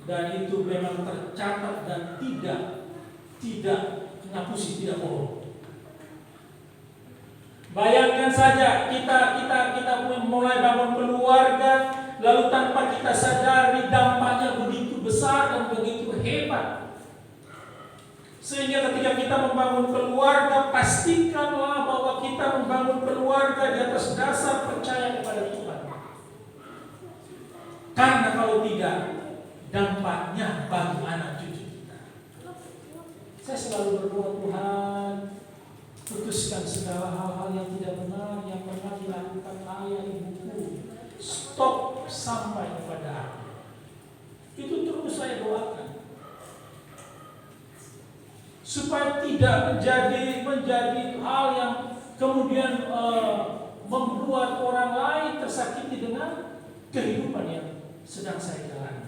Dan itu memang tercatat dan tidak ngapusi, tidak bohong. Bayangkan saja kita mulai bangun keluarga, lalu tanpa kita sadari dampaknya begitu besar dan begitu hebat. Sehingga ketika kita membangun keluarga, pastikanlah bahwa kita membangun keluarga di atas dasar percaya kepada Tuhan. Karena kalau tidak, dampaknya bagi anak cucu kita. Saya selalu berdoa, Tuhan, putuskan segala hal-hal yang tidak benar yang pernah dilakukan ayah ibuku. Stop sampai kepada aku. Itu terus saya doakan. Supaya tidak menjadi hal yang kemudian membuat orang lain tersakiti dengan kehidupan yang sedang saya jalani.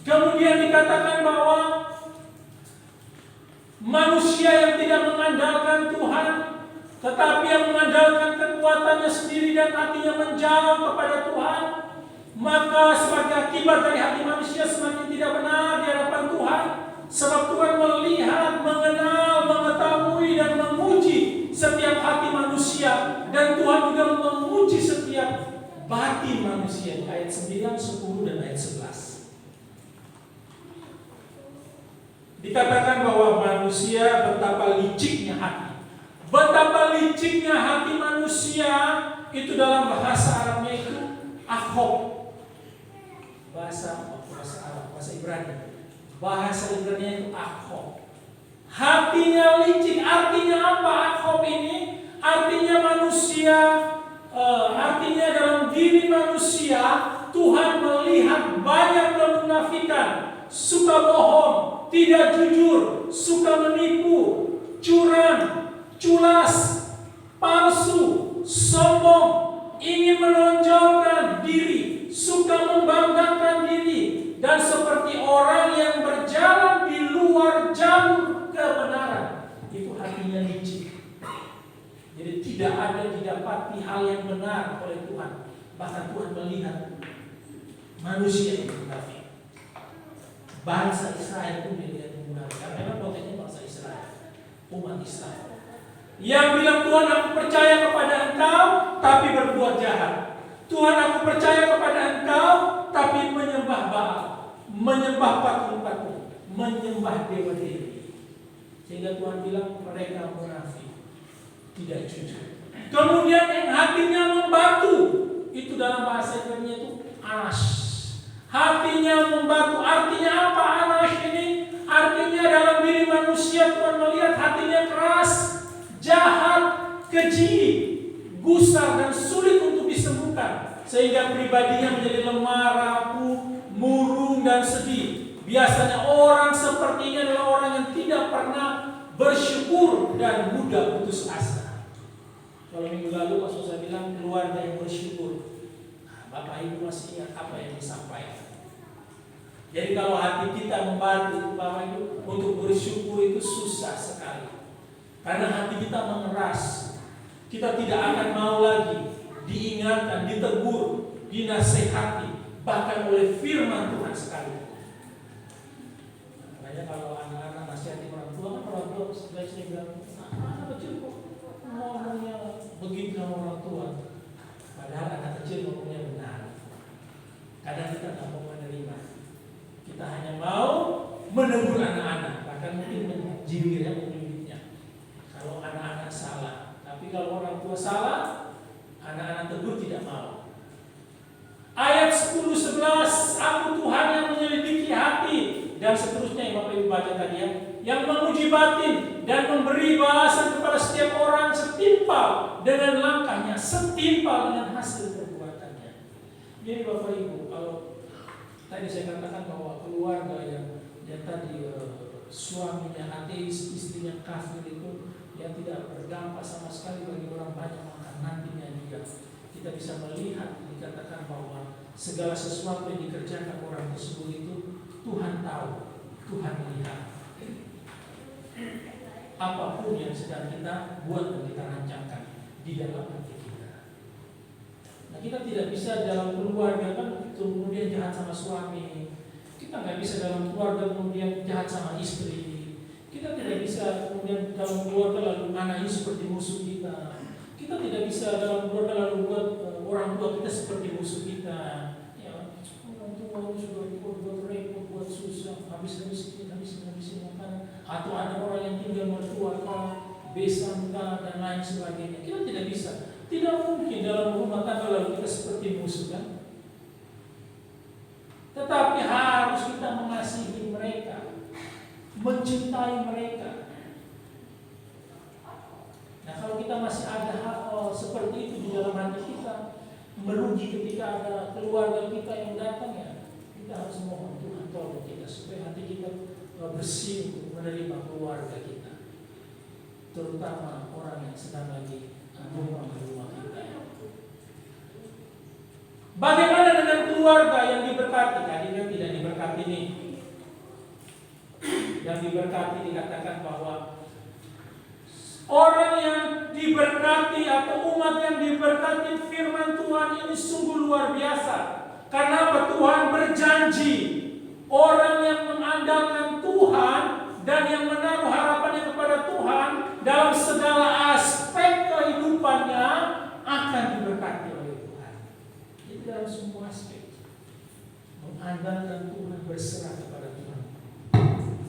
Kemudian dikatakan bahwa manusia yang tidak mengandalkan Tuhan, tetapi yang mengandalkan kekuatannya sendiri dan hatinya menjauh kepada Tuhan, maka sebagai akibat dari hati manusia semakin tidak benar di hadapan Tuhan. Sebab Tuhan melihat, mengenal, mengetahui dan memuji setiap hati manusia, dan Tuhan juga memuji setiap batin manusia. Ayat 9, 10 dan ayat 11. Dikatakan bahwa manusia betapa liciknya hati. Betapa liciknya hati manusia itu dalam bahasa Arabnya itu akhok. Bahasa Arab, bahasa Ibrani. Bahasa Ibrani itu akhok. Hatinya licik, artinya apa akhok ini? Artinya manusia, artinya dalam diri manusia Tuhan melihat banyak kemunafikan, suka bohong, tidak jujur, suka menipu, curang, culas, palsu, sombong, ingin menonjolkan diri, suka membanggakan diri, dan seperti orang yang berjalan di luar jalur kebenaran. Itu hatinya licik. Jadi tidak ada didapati hal yang benar oleh Tuhan. Bahkan Tuhan melihat manusia yang munafik. Bangsa Israel pun dilihat munafik. Karena konteksnya bangsa Israel, umat Israel. Yang bilang, Tuhan aku percaya kepada Engkau, tapi berbuat jahat. Tuhan aku percaya kepada Engkau, tapi menyembah Baal, menyembah patung-patung, menyembah dewa-dewi. Sehingga Tuhan bilang mereka munafik, tidak jujur. Kemudian yang hatinya membatu, itu dalam bahasa Ibrani itu anas. Hatinya membatu, artinya apa anas ini? Artinya dalam diri manusia Tuhan melihat hatinya keras, jahat, keji, gusar dan sulit untuk disembuhkan, sehingga pribadinya menjadi lemah, rapuh, murung dan sedih. Biasanya orang seperti ini adalah orang yang tidak pernah bersyukur dan mudah putus asa. Kalau minggu lalu maksud saya bilang keluarga yang bersyukur, Bapak Ibu masih ingat apa yang disampaikan. Jadi kalau hati kita membantu Bapak Ibu untuk bersyukur itu susah sekali. Karena hati kita mengeras. Kita tidak akan mau lagi diingatkan, ditegur, dinasehati, bahkan oleh firman Tuhan sekali. Makanya kalau anak-anak nasihati orang tua, kan orang tua sebenarnya bilang, anak kecil kok ngomongnya begitu sama orang tua. Padahal anak kecil ngomongnya benar. Kadang kita tidak mau menerima. Kita hanya mau menegur anak-anak, bahkan mungkin menjibirnya, menyulitnya. Kalau anak-anak salah, tapi kalau orang tua salah, anak-anak tegur tidak mau. Ayat 10-11, aku Tuhan yang menyelidiki hati, dan seterusnya yang Bapak Ibu baca tadi ya, yang menguji batin dan memberi balasan kepada setiap orang setimpal dengan langkahnya, setimpal dengan hasil perbuatannya. Jadi Bapak Ibu, kalau tadi saya katakan bahwa keluarga yang tadi suaminya ateis, istrinya kafir itu yang tidak berdampak sama sekali bagi orang banyak, maka nantinya juga kita bisa melihat, dikatakan bahwa segala sesuatu yang dikerjakan orang tersebut itu Tuhan tahu, Tuhan melihat. Apapun yang sedang kita buat dan kita rancangkan di dalam hati kita. Nah, kita tidak bisa dalam keluarga kan kemudian jahat sama suami. Kita nggak bisa dalam keluarga kemudian jahat sama istri. Kita tidak bisa kemudian dalam keluarga lalu anak ini seperti musuh kita. Kita tidak bisa dalam keluarga lalu buat orang tua kita seperti musuh kita. Ya, orang tua sudah buat repot, buat susah, habis-habisin makanan. Atau ada orang yang tinggal mertua kah, besan kah, dan lain sebagainya. Kita tidak bisa. Tidak mungkin dalam rumah tangga lalu kita seperti musuh kan? Tetapi harus kita mengasihi mereka, mencintai mereka. Nah, kalau kita masih ada hal seperti itu di dalam hati kita, merugi ketika ada keluarga kita yang datang, ya kita harus mohon Tuhan tolong kita supaya hati kita bersih untuk menerima keluarga kita, terutama orang yang sedang lagi rumah kita. Bagaimana dengan keluarga yang diberkati? Tadi kan tidak diberkati nih. Yang diberkati dikatakan bahwa orang yang diberkati atau umat yang diberkati firman Tuhan ini sungguh luar biasa. Karena apa? Tuhan berjanji orang yang mengandalkan Tuhan dan yang menaruh harapannya kepada Tuhan dalam segala aspek kehidupannya akan diberkati oleh Tuhan. Jadi dalam semua aspek mengandalkan Tuhan, berserah kepada Tuhan.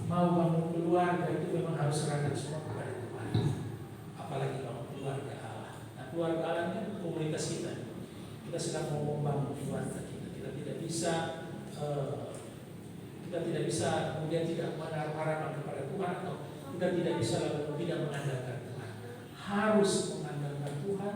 Mau bangun keluarga itu memang harus serahkan semua kepada Tuhan. Apalagi bangun keluarga Allah. Nah, keluarga Allah ini komunitas kita. Kita sedang mau membangun keluarga kita. Kita tidak bisa kemudian tidak menaruh harapan kepada Tuhan, atau kita tidak bisa lalu tidak mengandalkan Tuhan. Harus mengandalkan Tuhan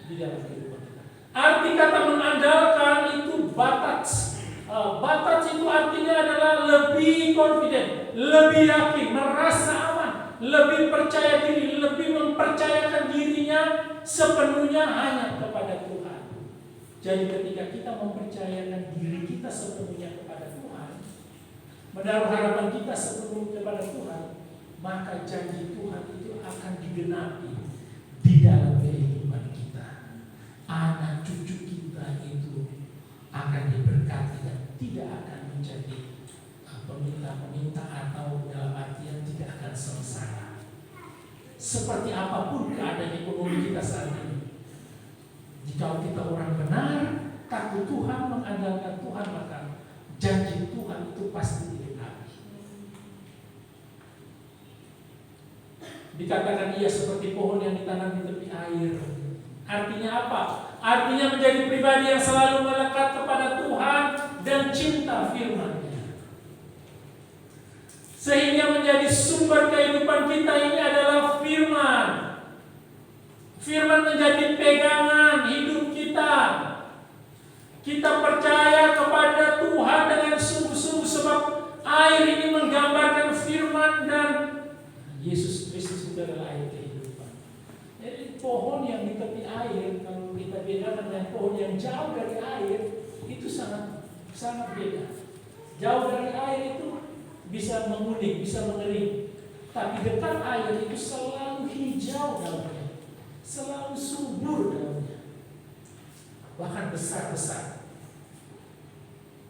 di dalam kehidupan kita. Arti kata mengandalkan itu batas. Batas itu artinya adalah lebih confident, lebih yakin, merasa aman, lebih percaya diri, lebih mempercayakan dirinya sepenuhnya hanya kepada Tuhan. Jadi ketika kita mempercayakan diri kita sepenuhnya kepada Tuhan, menaruh harapan kita sepenuhnya kepada Tuhan, maka janji Tuhan itu akan digenapi di dalam kehidupan kita. Anak cucu kita itu akan diberkati dan tidak akan menjadi peminta-peminta, atau dalam artian tidak akan sengsara. Seperti apapun keadaan ekonomi kita saat ini, jika kita orang benar, takut Tuhan, mengandalkan Tuhan, maka janji Tuhan itu pasti digenapi. Dikatakan ia seperti pohon yang ditanam di tepi air. Artinya apa? Artinya menjadi pribadi yang selalu melekat kepada Tuhan dan cinta firman-Nya. Sehingga menjadi sumber kehidupan kita ini adalah firman. Firman menjadi pegangan hidup kita. Kita percaya kepada Tuhan dengan sungguh-sungguh, sebab air ini menggambarkan firman dan Yesus Kristus itu adalah air kehidupan. Jadi pohon yang di tepi air, kalau kita bedakan dengan pohon yang jauh dari air, itu sangat beda. Jauh dari air itu bisa menguning, bisa mengering. Tapi dekat air itu selalu hijau dalamnya, selalu subur dalamnya, bahkan besar-besar.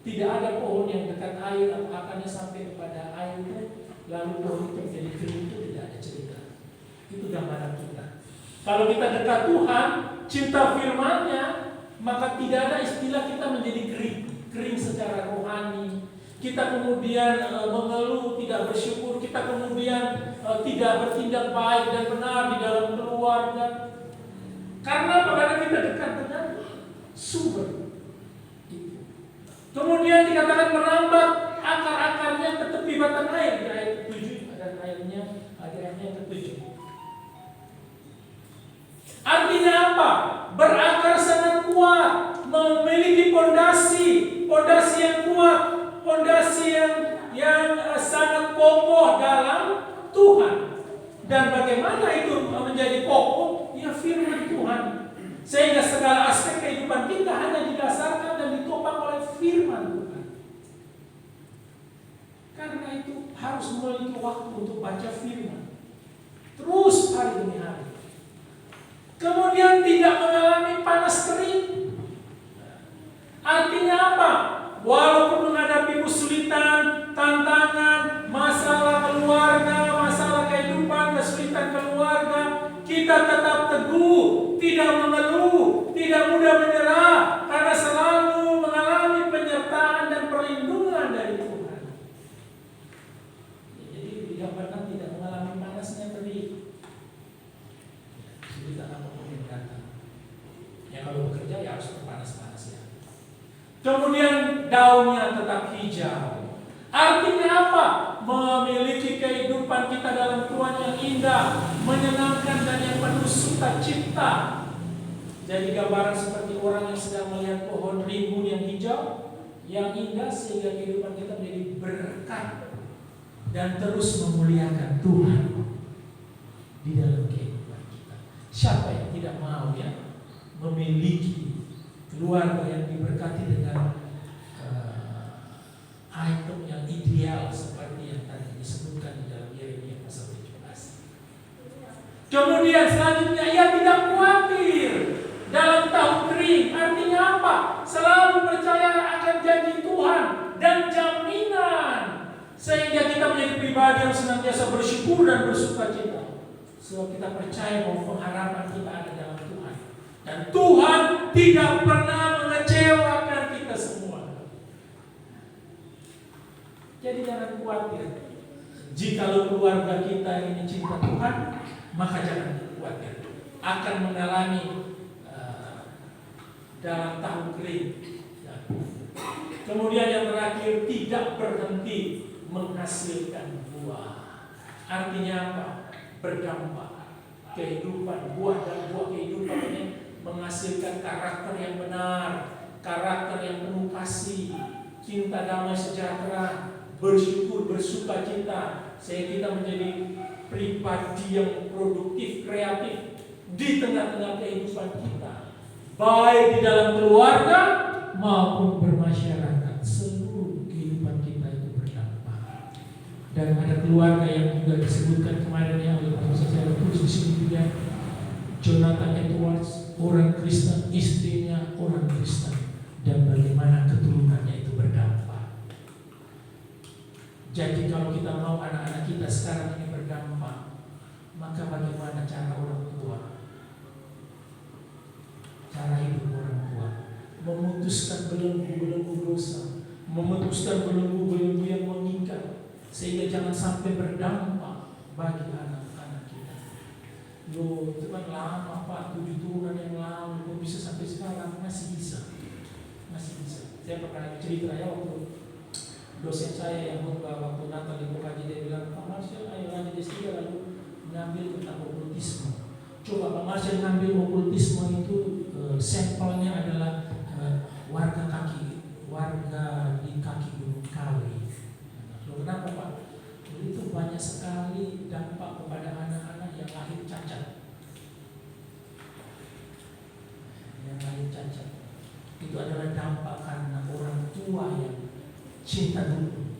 Tidak ada pohon yang dekat air atau akarnya sampai kepada air itu lalu pohon itu menjadi kering, itu tidak ada cerita. Itu gambaran kita. Kalau kita dekat Tuhan, cinta firman-Nya, maka tidak ada istilah kita menjadi kering secara rohani. Kita kemudian mengeluh, tidak bersyukur, kita kemudian tidak bertindak baik dan benar di dalam keluarga. Karena apabila kita dekat dengan sumber itu. Kemudian dikatakan merambat akar-akarnya ke tepi batang air, di ayat 7 dan ayatnya ke-7. Artinya apa? Berakar sangat kuat, memiliki pondasi yang kuat, pondasi yang sangat kokoh dalam Tuhan. Dan bagaimana itu menjadi kokoh? Ya firman Tuhan. Sehingga segala aspek kehidupan kita hanya didasarkan dan ditopang oleh firman Tuhan. Karena itu harus memiliki waktu untuk baca firman. Terus hari demi hari. Kemudian tidak mengalami panas kering. Artinya apa? Walaupun menghadapi kesulitan, tantangan, masalah keluarga, masalah Kemudian daunnya tetap hijau. Artinya apa? Memiliki kehidupan kita dalam Tuhan yang indah, menyenangkan dan yang penuh sukacita. Jadi gambaran seperti orang yang sedang melihat pohon rimbun yang hijau, yang indah, sehingga kehidupan kita menjadi berkat dan terus memuliakan Tuhan di dalam kehidupan kita. Siapa yang tidak mau ya memiliki keluarga yang diberkati dengan item yang ideal seperti yang tadi disebutkan di dalam Yeremia pasal 17. Kemudian selanjutnya ia tidak khawatir dalam tahun kering. Artinya apa? Selalu percaya akan janji Tuhan dan jaminan, sehingga kita menjadi pribadi yang senantiasa bersyukur dan bersukacita. Sebab kita percaya bahwa pengharapan kita ada dalam Tuhan, dan Tuhan tidak pernah mengecewakan kita semua. Jadi jangan khawatir. Jikalau keluarga kita ini cinta Tuhan, maka jangan khawatir akan mengalami dalam tahun kering. Kemudian yang terakhir, tidak berhenti menghasilkan buah. Artinya apa? Berdampak. Kehidupan, buah dan buah kehidupan ini menghasilkan karakter yang benar, karakter yang penuh kasih, cinta, damai, sejahtera, bersyukur, bersukacita, sehingga kita menjadi pribadi yang produktif, kreatif di tengah-tengah kehidupan kita, baik di dalam keluarga maupun bermasyarakat. Seluruh kehidupan kita itu berdampak. Dan ada keluarga yang juga disebutkan kemarin yang oleh Pastor saya tulis di sini juga, Jonathan Edwards, orang Kristen, istrinya orang Kristen, dan bagaimana keturunannya itu berdampak. Jadi kalau kita mau anak-anak kita sekarang ini berdampak, maka bagaimana cara orang tua, cara hidup orang tua, memutuskan belenggu-belenggu dosa, memutuskan belenggu-belenggu yang mengikat, sehingga jangan sampai berdampak bagi anak-anak kita. Loh, itu kan lama Pak, 7 turunan yang lalu, kok bisa sampai sekarang? Masih bisa. Saya pernah cerita ya, waktu dosen saya yang waktu Natal di Pokaji, dia bilang, Pak Marcel, ayo lanjut S3 lalu ngambil tentang okultisme. Coba Pak Marcel ngambil okultisme itu, sampelnya adalah warga di kaki Gunung Kawi. Kenapa Pak? Itu banyak sekali dampak kepada anak-anak yang lahir cacat. Itu adalah dampak karena orang tua yang cinta dulu,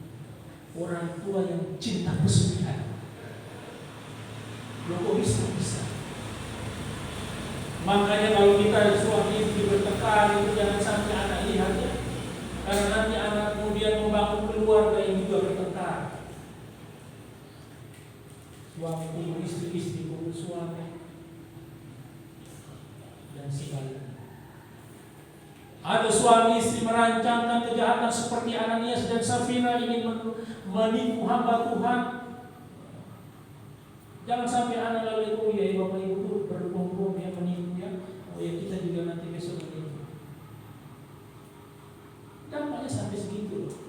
orang tua yang cinta pesugihan. Loh, kok bisa? Makanya kalau kita suami istri bertengkar itu jangan sampai anak lihat ya, karena nanti anak kemudian membangun keluarga yang juga bertengkar. Suami pukul istri pukul suami, dan sebaliknya. Ada suami istri merancangkan kejahatan seperti Ananias dan Safira ingin menipu hamba Tuhan. Jangan sampai anak lalu, oh ya Bapak Ibu itu berbohong ya, menipu ya. Oh ya, kita juga nanti besok menipu. Dampaknya sampai segitu.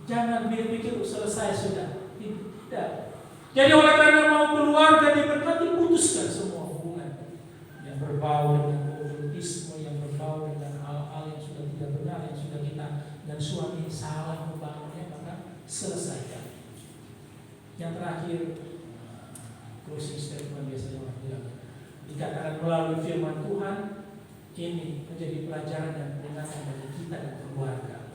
Jangan pikir selesai sudah. Tidak. Jadi oleh karena mau keluarga diberkati, putuskan semua hubungan yang berbau dengan okultisme, yang berbau dengan hal-hal yang sudah tidak benar, yang sudah kita dan suami salah membangunnya, maka selesaikan. Yang terakhir, closing statement biasanya orang bilang, dikatakan melalui firman Tuhan, ini menjadi pelajaran dan peringatan bagi kita dan keluarga,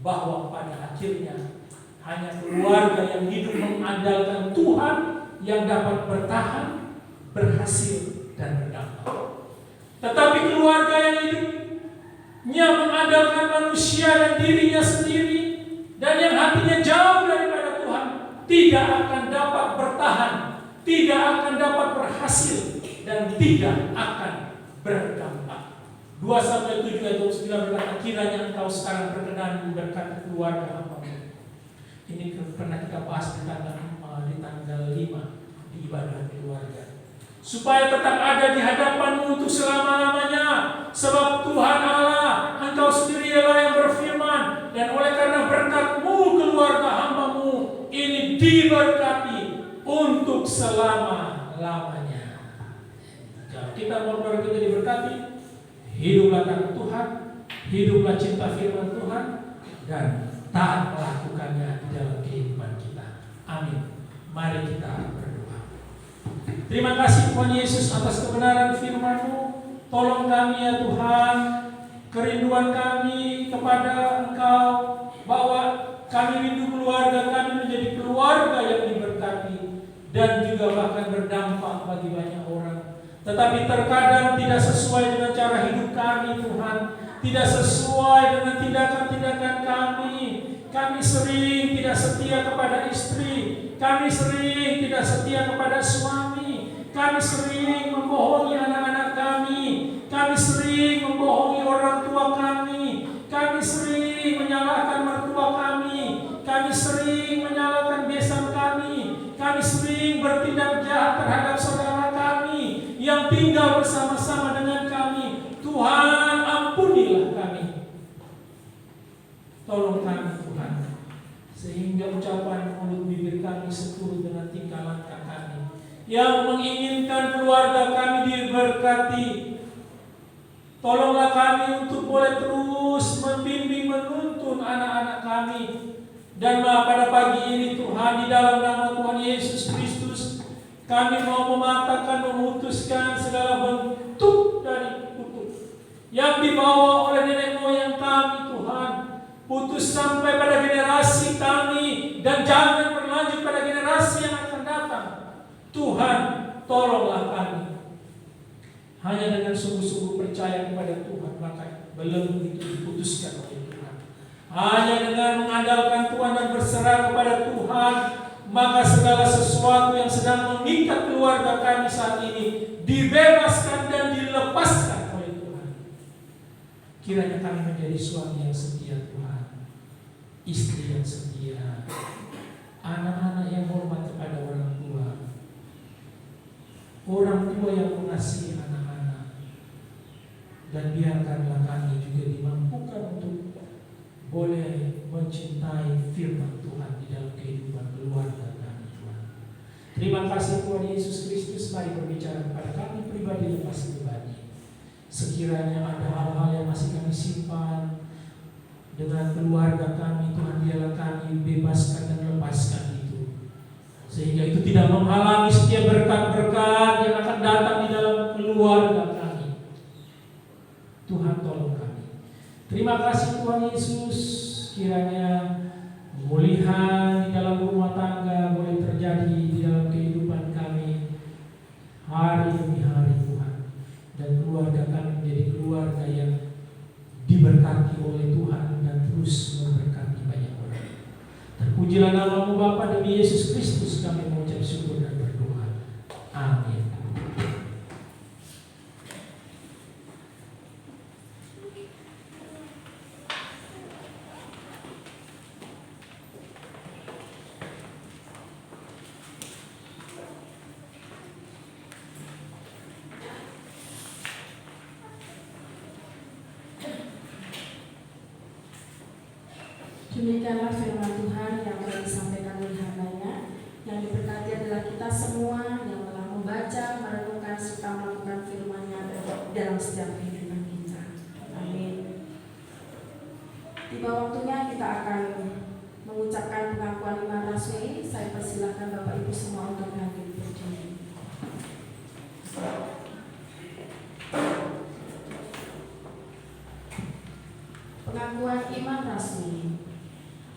bahwa pada akhirnya hanya keluarga yang hidup mengandalkan Tuhan yang dapat bertahan, berhasil, dan berdampak. Tetapi keluarga yang hidupnya mengandalkan manusia dan dirinya sendiri, dan yang hatinya jauh daripada Tuhan, tidak akan dapat bertahan, tidak akan dapat berhasil, dan tidak akan berdampak. 2 Samuel 7 ayat 29 berkata, kiranya engkau sekarang berkenan memberkati keluarga hamba. Ini pernah kita bahas di tanggal 5 di ibadah keluarga. Supaya tetap ada di hadapanmu untuk selama-lamanya. Sebab Tuhan Allah, engkau sendiri oleh karena berkat-Mu keluarga hamba-Mu ini diberkati untuk selama-lamanya. Jika kita mau keluarga kita diberkati, hiduplah takut Tuhan, hiduplah cinta firman Tuhan, dan taat melakukannya di dalam kehidupan kita. Amin. Mari kita berdoa. Terima kasih Tuhan Yesus atas kebenaran firman-Mu. Tolong kami ya Tuhan, kerinduan kami kepada Engkau, bahwa kami rindu keluarga kami menjadi keluarga yang diberkati dan juga bahkan berdampak bagi banyak orang. Tetapi terkadang tidak sesuai dengan cara hidup kami Tuhan, tidak sesuai dengan tindakan-tindakan kami. Kami sering tidak setia kepada istri, kami sering tidak setia kepada suami, kami sering membohongi anak-anak kami sering membohongi orang tua kami sering menyalahkan mertua kami sering menyalahkan besan kami sering bertindak jahat terhadap saudara kami yang tinggal bersama-sama dengan kami. Tuhan, ampunilah kami. Tolong kami Tuhan, sehingga ucapan mulut bibir kami seturut dengan tingkah langkah kami yang menginginkan keluarga kami diberkati. Tolonglah kami untuk boleh terus membimbing menuntun anak-anak kami. Dan pada pagi ini Tuhan, di dalam nama Tuhan Yesus Kristus, kami mau mematakan, memutuskan segala bentuk dari kutuk yang dibawa oleh nenek moyang kami Tuhan. Putus sampai pada generasi kami dan jangan berlanjut pada generasi yang akan datang. Tuhan, tolonglah kami. Hanya dengan sungguh-sungguh percaya kepada Tuhan, maka belenggu itu diputuskan oleh Tuhan. Hanya dengan mengandalkan Tuhan dan berserah kepada Tuhan, maka segala sesuatu yang sedang mengikat keluarga kami saat ini dibebaskan dan dilepaskan oleh Tuhan. Kiranya kami menjadi suami yang setia Tuhan, istri yang setia, anak-anak yang hormat kepada orang tua yang mengasihi anak-anak, dan biarkanlah kami juga dimampukan untuk boleh mencintai firman Tuhan di dalam kehidupan keluarga kami Tuhan. Terima kasih Tuhan Yesus Kristus, mari berbicara kepada kami pribadi lepas pribadi. Sekiranya ada hal-hal yang masih kami simpan dengan keluarga kami, Tuhan biarlah kami bebaskan dan lepaskan itu, sehingga itu tidak menghalangi setiap berkat-berkat yang akan datang di dalam keluarga kami. Tuhan tolong kami. Terima kasih Tuhan Yesus, kiranya pemulihan di dalam rumah tangga boleh terjadi di dalam kehidupan kami hari demi hari Tuhan, dan keluarga kami menjadi keluarga yang diberkati oleh Tuhan dan terus memberkati banyak orang. Terpujilah nama-Mu Bapa, demi Yesus Kristus kami mengucap syukur dan berdoa. Amin. Demikianlah firman Tuhan yang telah disampaikan oleh hamba-Nya. Yang diberkati adalah kita semua yang telah membaca, merenungkan, serta melakukan firman-Nya dalam setiap kehidupan kita. Amin. Tiba waktunya kita akan mengucapkan pengakuan iman rasmi. Saya persilahkan Bapak Ibu semua untuk hadir berdiri. Pengakuan iman rasmi.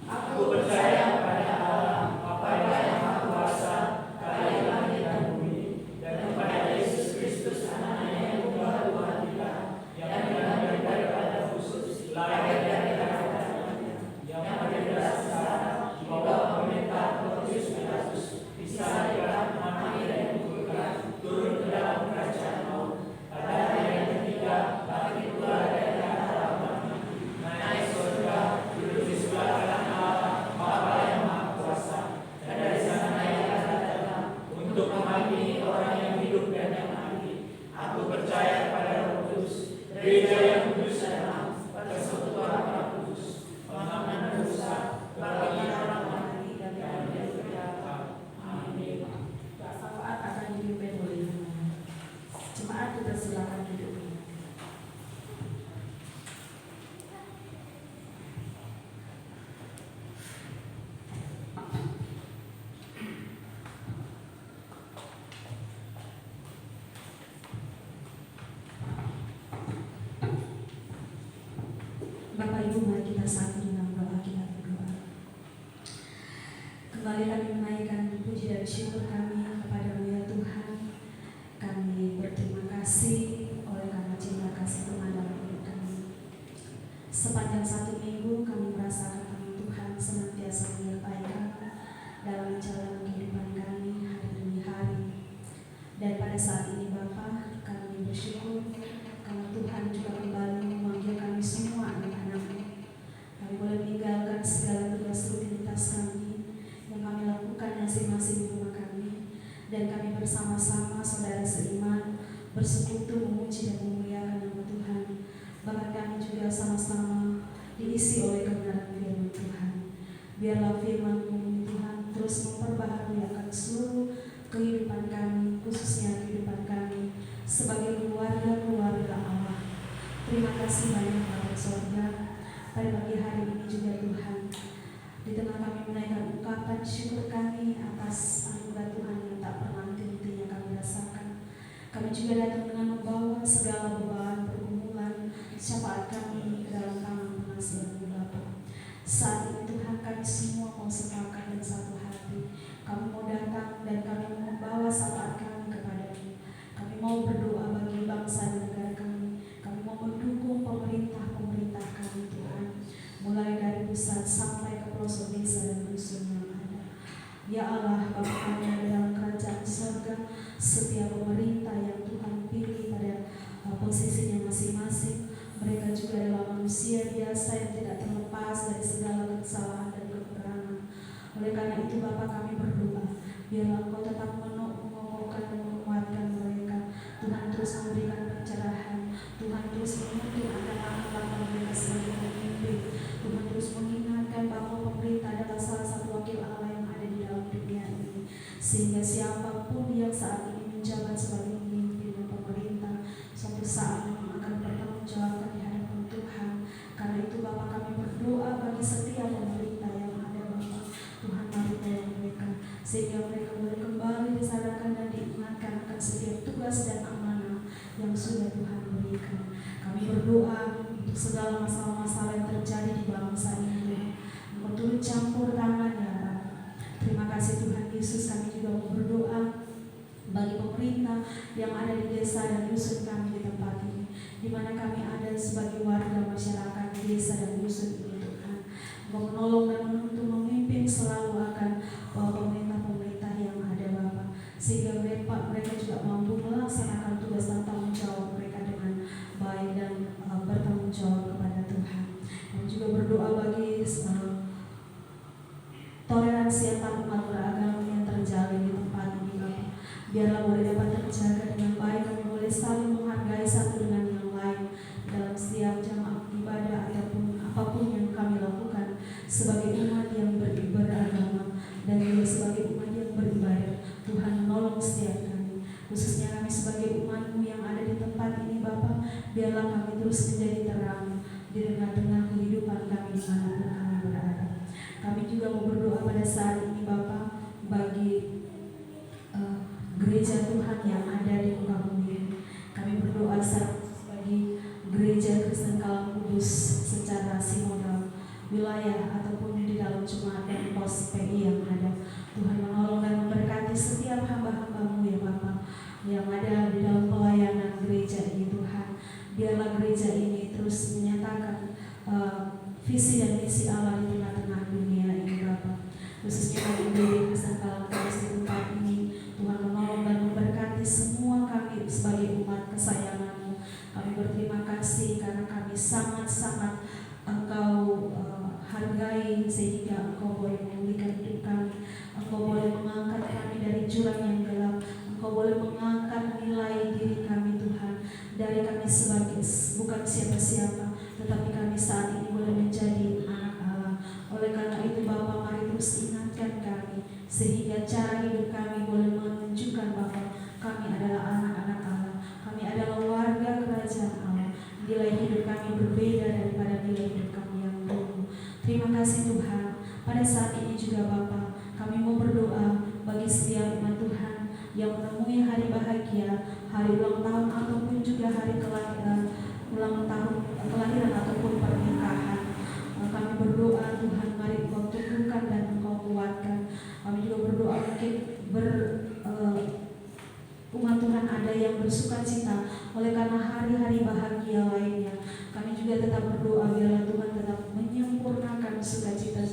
Aku percaya pada Allah, Bapa yang Maha Kuasa, Kaya langit dan bumi, dan kepada Yesus Kristus, Anaknya yang tunggal Tuhan kita, yang dilahirkan daripada khusus, lahir dari kata-katanya, yang berdasar di bawah pemerintah Pontius Pilatus, disalibkan, mati dan dikuburkan, turun ke dalam kerajaan maut, pada hari yang ketiga bangkit pula dari antara orang mati, naik surga, duduk di sebelah kanan Bapa yang Maha Kuasa, dan dari sana Ia akan datang untuk menghakimi orang yang hidup dan yang mati. Aku percaya pada Roh Kudus, gereja yang kudus dan persekutuan Roh Kudus, pengampunan syukur kami kepada-Mu ya Tuhan. Kami berterima kasih oleh karena cinta kasih Tuhan dalam hidup kami. Sepanjang 1 minggu kami merasakan Tuhan senantiasa menyertai kami dalam menjalani kehidupan kami hari demi hari. Dan pada saat ini Bapa, kami bersyukur karena Tuhan juga kembali memanggil kami semua anak-anak-Mu. Kami boleh meninggalkan segala tugas rutinitas kami yang kami lakukan masing-masing di rumah kami, dan kami bersama-sama saudara seiman bersekutu memuji dan memuliakan nama Tuhan. Bahkan kami juga sama-sama diisi oleh kebenaran firman Tuhan. Biarlah firman-Mu Tuhan terus memperbaharui akan seluruh kehidupan kami, khususnya kehidupan kami sebagai keluarga Allah. Terima kasih banyak Bapa Sorga. Pada pagi hari ini juga Tuhan, di tengah kami menaikkan ungkapan syukur kami atas anugerah Tuhan yang tak pernah henti-hentinya kami rasakan. Kami juga datang dengan membawa segala beban, pergumulan, syafaat kami ke dalam tangan pengasihan-Mu Bapa. Saat ini Tuhan, kami semua mau sepakat dan satu hati. Kami mau datang dan kami mau membawa syafaat kami kepada-Mu. Kami mau berdoa bagi bangsa dan negara kami. Kami mau mendukung pemerintah kami Tuhan, mulai dari pusat sampai ke pelosok desa dan dusun yang ada. Ya Allah, Bapa kami yang dalam kerajaan surga, setiap pemerintah yang Tuhan pilih pada posisinya masing-masing, mereka juga adalah manusia biasa yang tidak terlepas dari segala kesalahan dan kekurangan. Oleh karena itu Bapa, kami berdoa, biarlah Engkau tetap mengokohkan dan menguatkan mereka. Tuhan terus memberikan pencerahan, Tuhan terus menuntun anak-anak mereka sebagai pemimpin. Tuhan terus mengingatkan bahwa pemerintah adalah salah satu wakil Allah yang ada di dalam dunia ini, sehingga siapapun yang saat ini menjabat sebagai pemimpin dan pemerintah suatu saat memang akan bertanggungjawabkan di hadapan Tuhan. Karena itu Bapa, kami berdoa bagi setiap pemerintah yang ada Bapa. Tuhan mari tolong mereka sehingga mereka boleh kembali disadarkan dan diingatkan akan setiap tugas dan amanah yang sudah Tuhan berikan. Kami berdoa untuk segala masalah-masalah yang terjadi di bangsa ini. Engkau turut campur tangan ya Bapa. Terima kasih Tuhan Yesus. Kami juga mau berdoa bagi pemerintah yang ada di desa dan dusun kami di tempat ini, di mana kami ada sebagai warga masyarakat di desa dan dusun ini Tuhan. Engkau menolong dan menuntun memimpin selalu akan pemerintah-pemerintah yang ada Bapa, sehingga mereka juga mampu melaksanakan tugas dan tanggung jawab mereka dengan baik dan bertanggung jawab kepada Tuhan. Kami juga berdoa bagi toleransi antar umat beragama yang terjalin di tempat ini Bapa. Biarlah boleh dapat terjaga dengan baik. Kami boleh saling menghargai satu dengan yang lain dalam setiap jamaah ibadah ataupun apapun yang kami lakukan sebagai umat yang beragama dan juga sebagai umat yang beribadah. Tuhan menolong setiap kami, khususnya kami sebagai umat-Mu yang ada di tempat ini Bapa. Biarlah kami terus menjadi terang di tengah-tengah kehidupan kami dimanapun kami berada. Kami juga mau berdoa pada saat ini Bapa bagi gereja Tuhan yang ada di muka bumi. Kami berdoa bagi gereja Kristen Kalang Kudus secara sinodal, wilayah ataupun di dalam jemaat dan pos PI yang ada. Tuhan menolong dan memberkati setiap hamba-hamba-Mu ya Bapa yang ada di dalam pelayanan gereja ini Tuhan. Biarlah gereja ini terus menyatakan visi dan misi Allah di tengah-tengah dunia ini Bapa. Khususnya bagi gereja Kristen Kalang Kudus di tempat ini, Tuhan menolong dan memberkati semua kami sebagai umat kesayangan-Mu. Kami berterima kasih karena kami sangat-sangat Engkau hargai, sehingga Engkau boleh memulihkan hidup kami. Engkau boleh mengangkat kami dari jurang yang gelap. Engkau boleh mengangkat nilai diri kami Tuhan, dari kami sebagai bukan siapa-siapa, tetapi kami saat ini boleh menjadi anak Allah. Oleh karena itu Bapa, mari terus ingatkan kami, sehingga cara hidup kami boleh menunjukkan bahwa kami adalah anak-anak Allah. Kami adalah warga kerajaan Allah. Nilai hidup kami berbeda daripada nilai hidup kami yang dulu. Terima kasih Tuhan. Pada saat ini juga Bapa, kami mau berdoa bagi setiap umat Tuhan yang menemui hari bahagia, hari ulang tahun ataupun juga hari ulang tahun kelahiran ataupun pernikahan. Kami berdoa Tuhan, mari Engkau teguhkan dan Engkau kuatkan. Kami juga berdoa mungkin umat Tuhan ada yang bersukacita oleh karena hari-hari bahagia lainnya. Kami juga tetap berdoa biarlah Tuhan tetap menyempurnakan sukacita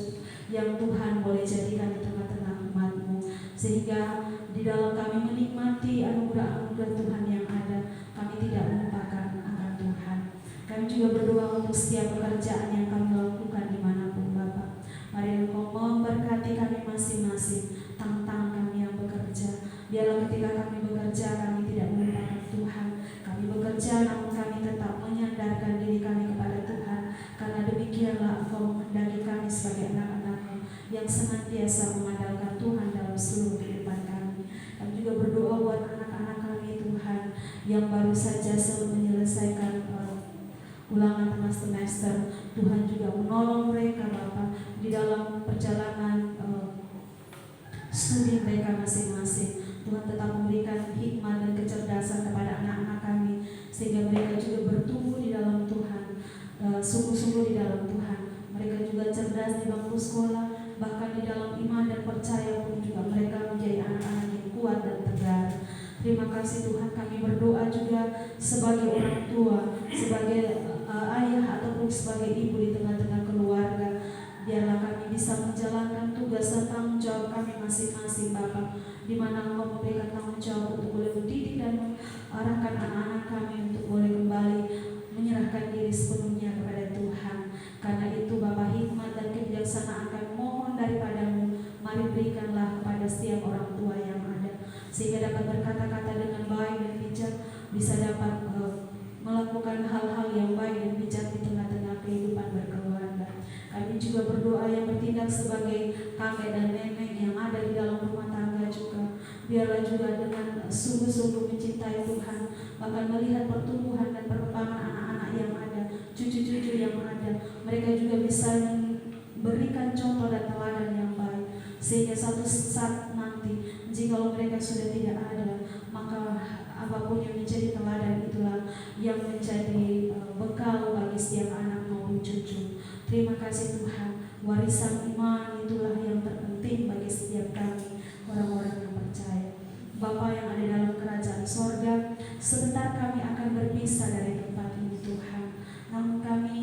yang Tuhan boleh jadikan di tengah-tengah umat-Mu, sehingga di dalam kami menikmati anugerah-anugerah Tuhan yang ada, kami tidak melupakan akan Tuhan. Kami juga berdoa untuk setiap pekerjaan yang kami lakukan dimanapun Bapa. Mari Engkau memberkati kami masing-masing, tangan-tangan kami yang bekerja. Biarlah ketika kami bekerja, kami tidak melupakan Tuhan. Kami bekerja namun kami tetap menyandarkan diri kami kepada Tuhan, karena demikianlah Engkau menghendaki kami sebagai anak-anak-Mu yang senantiasa mengandalkan Tuhan dalam seluruh kehidupan kami. Kami juga berdoa buat anak-anak kami Tuhan yang baru saja menyelesaikan ulangan tengah semester. Tuhan juga menolong mereka Bapa di dalam perjalanan studi mereka masing-masing. Tuhan tetap memberikan hikmat dan kecerdasan kepada anak-anak kami, sehingga mereka juga bertumbuh di dalam Tuhan, sungguh-sungguh di dalam Tuhan. Mereka juga cerdas di bangku sekolah, bahkan di dalam iman dan percaya pun juga mereka menjadi anak-anak yang kuat dan tegar. Terima kasih Tuhan. Kami berdoa juga sebagai orang tua, sebagai ayah ataupun sebagai ibu di tengah-tengah keluarga. Biarlah kami bisa menjalankan tugas dan tanggung jawab kami masing-masing Bapa, di mana Engkau memberikan tanggung jawab untuk boleh mendidik dan mengarahkan anak-anak kami untuk boleh kembali menyerahkan diri sepenuhnya kepada Tuhan. Karena itu Bapa, hikmat dan kebijaksanaan kami mohon daripada-Mu, mari berikanlah kepada setiap orang tua yang ada, sehingga dapat berkata-kata dengan baik dan bijak, bisa dapat melakukan hal-hal yang baik dan bijak di tengah-tengah kehidupan berkeluarga. Kami juga berdoa yang bertindak sebagai kakek dan nenek yang ada di dalam rumah tangga juga. Biarlah juga dengan sungguh-sungguh mencintai Tuhan, bahkan melihat pertumbuhan dan perkembangan anak-anak yang ada, cucu-cucu yang ada, mereka juga bisa memberikan contoh dan teladan yang baik, sehingga satu saat nanti jikalau mereka sudah tidak ada, maka apapun yang menjadi teladan itulah yang menjadi bekal bagi setiap anak maupun cucu. Terima kasih Tuhan, warisan iman itulah yang terpenting bagi setiap kami, orang-orang yang percaya. Bapa yang ada dalam kerajaan sorga, sebentar kami akan berpisah dari tempat ini Tuhan, namun kami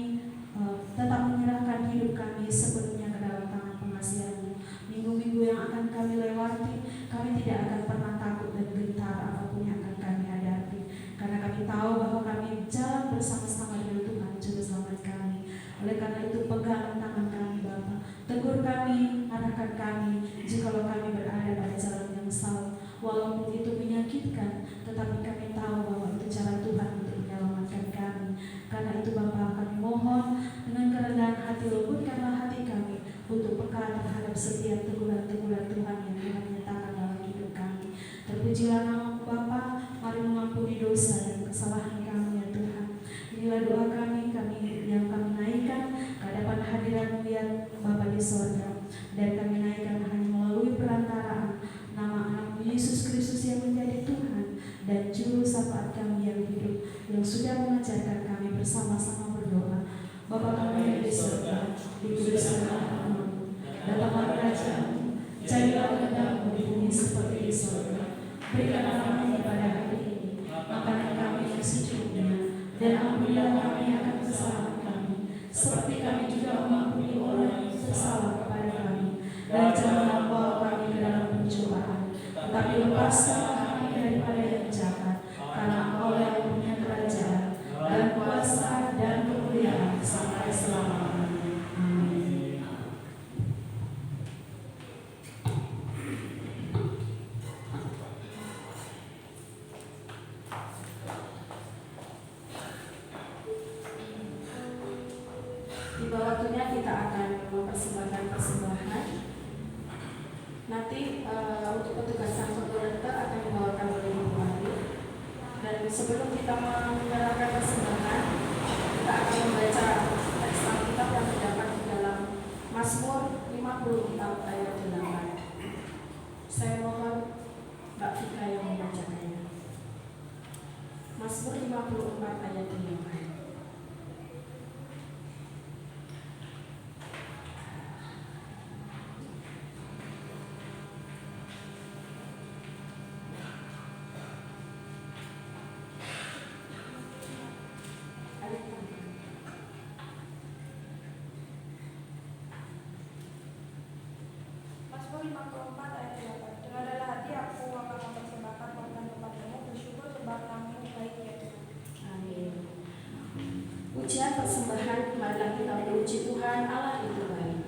tetap menyerahkan hidup kami sepenuhnya ke dalam tangan pengasihan-Mu. Minggu-minggu yang akan kami lewati, kami tidak akan pernah takut dan gentar apapun yang akan kami hadapi, karena kami tahu bahwa kami jalan bersama-sama dengan Tuhan Juru Selamat kami. Oleh karena itu, pegang tangan kami Bapa, tegur kami, arahkan kami jikalau kami berada pada jalan yang salah, walaupun itu menyakitkan, tetapi kami tahu bahwa itu cara Tuhan untuk menyelamatkan kami. Karena itu Bapa, kami mohon dengan kerendahan hati, lembutkanlah hati kami untuk peka terhadap setiap teguran-teguran Tuhan yang Tuhan nyatakan dalam hidup kami. Terpujilah nama-Mu Bapa, mari mengampuni dosa dan kesalahan kami ya Tuhan. Inilah doa kami yang kami naikkan ke hadapan hadirat-Mu ya Bapa di sorga, dan kami naikkan hanya melalui perantaraan nama anak-Mu Yesus Kristus yang menjadi Tuhan dan Juru Syafaat kami yang hidup, yang sudah mengajarkan kami bersama-sama berdoa. Bapa kami yang di sorga, dikuduskanlah nama-Mu, datanglah kerajaan-Mu, jadilah kehendak-Mu di bumi seperti di sorga. Berikanlah kami pada hari ini makanan kami yang secukupnya, dan ampunilah kami akan kesalahan kami, seperti kami juga mengampuni orang yang bersalah kepada kami. Dan janganlah bawa kami ke dalam pencobaan, tetapi lepaskanlah kami daripada yang jahat, karena Engkau yang punya kerajaan dan kuasa dan kemuliaan sampai selama-lamanya. Amin. Tiba waktunya kita akan mempersembahkan persembahan. Nanti untuk petugas sang koordinator akan dibawakan oleh Ibu Ari. Dan sebelum kita menyerahkan persembahan, kita akan membaca teks Alkitab yang terdapat di dalam Mazmur 54 ayat 8. Saya mohon Mbak Fika yang membacakannya. Mazmur 54 ayat 8. Mazmur 54 ayat 8. Dengan dalam hati aku akan mempersembahkan korban kepadamu, bersyukur sebab namamu baik ya Tuhan. Amin. Pujian persembahan, marilah kita memuji Tuhan Allah itu baik.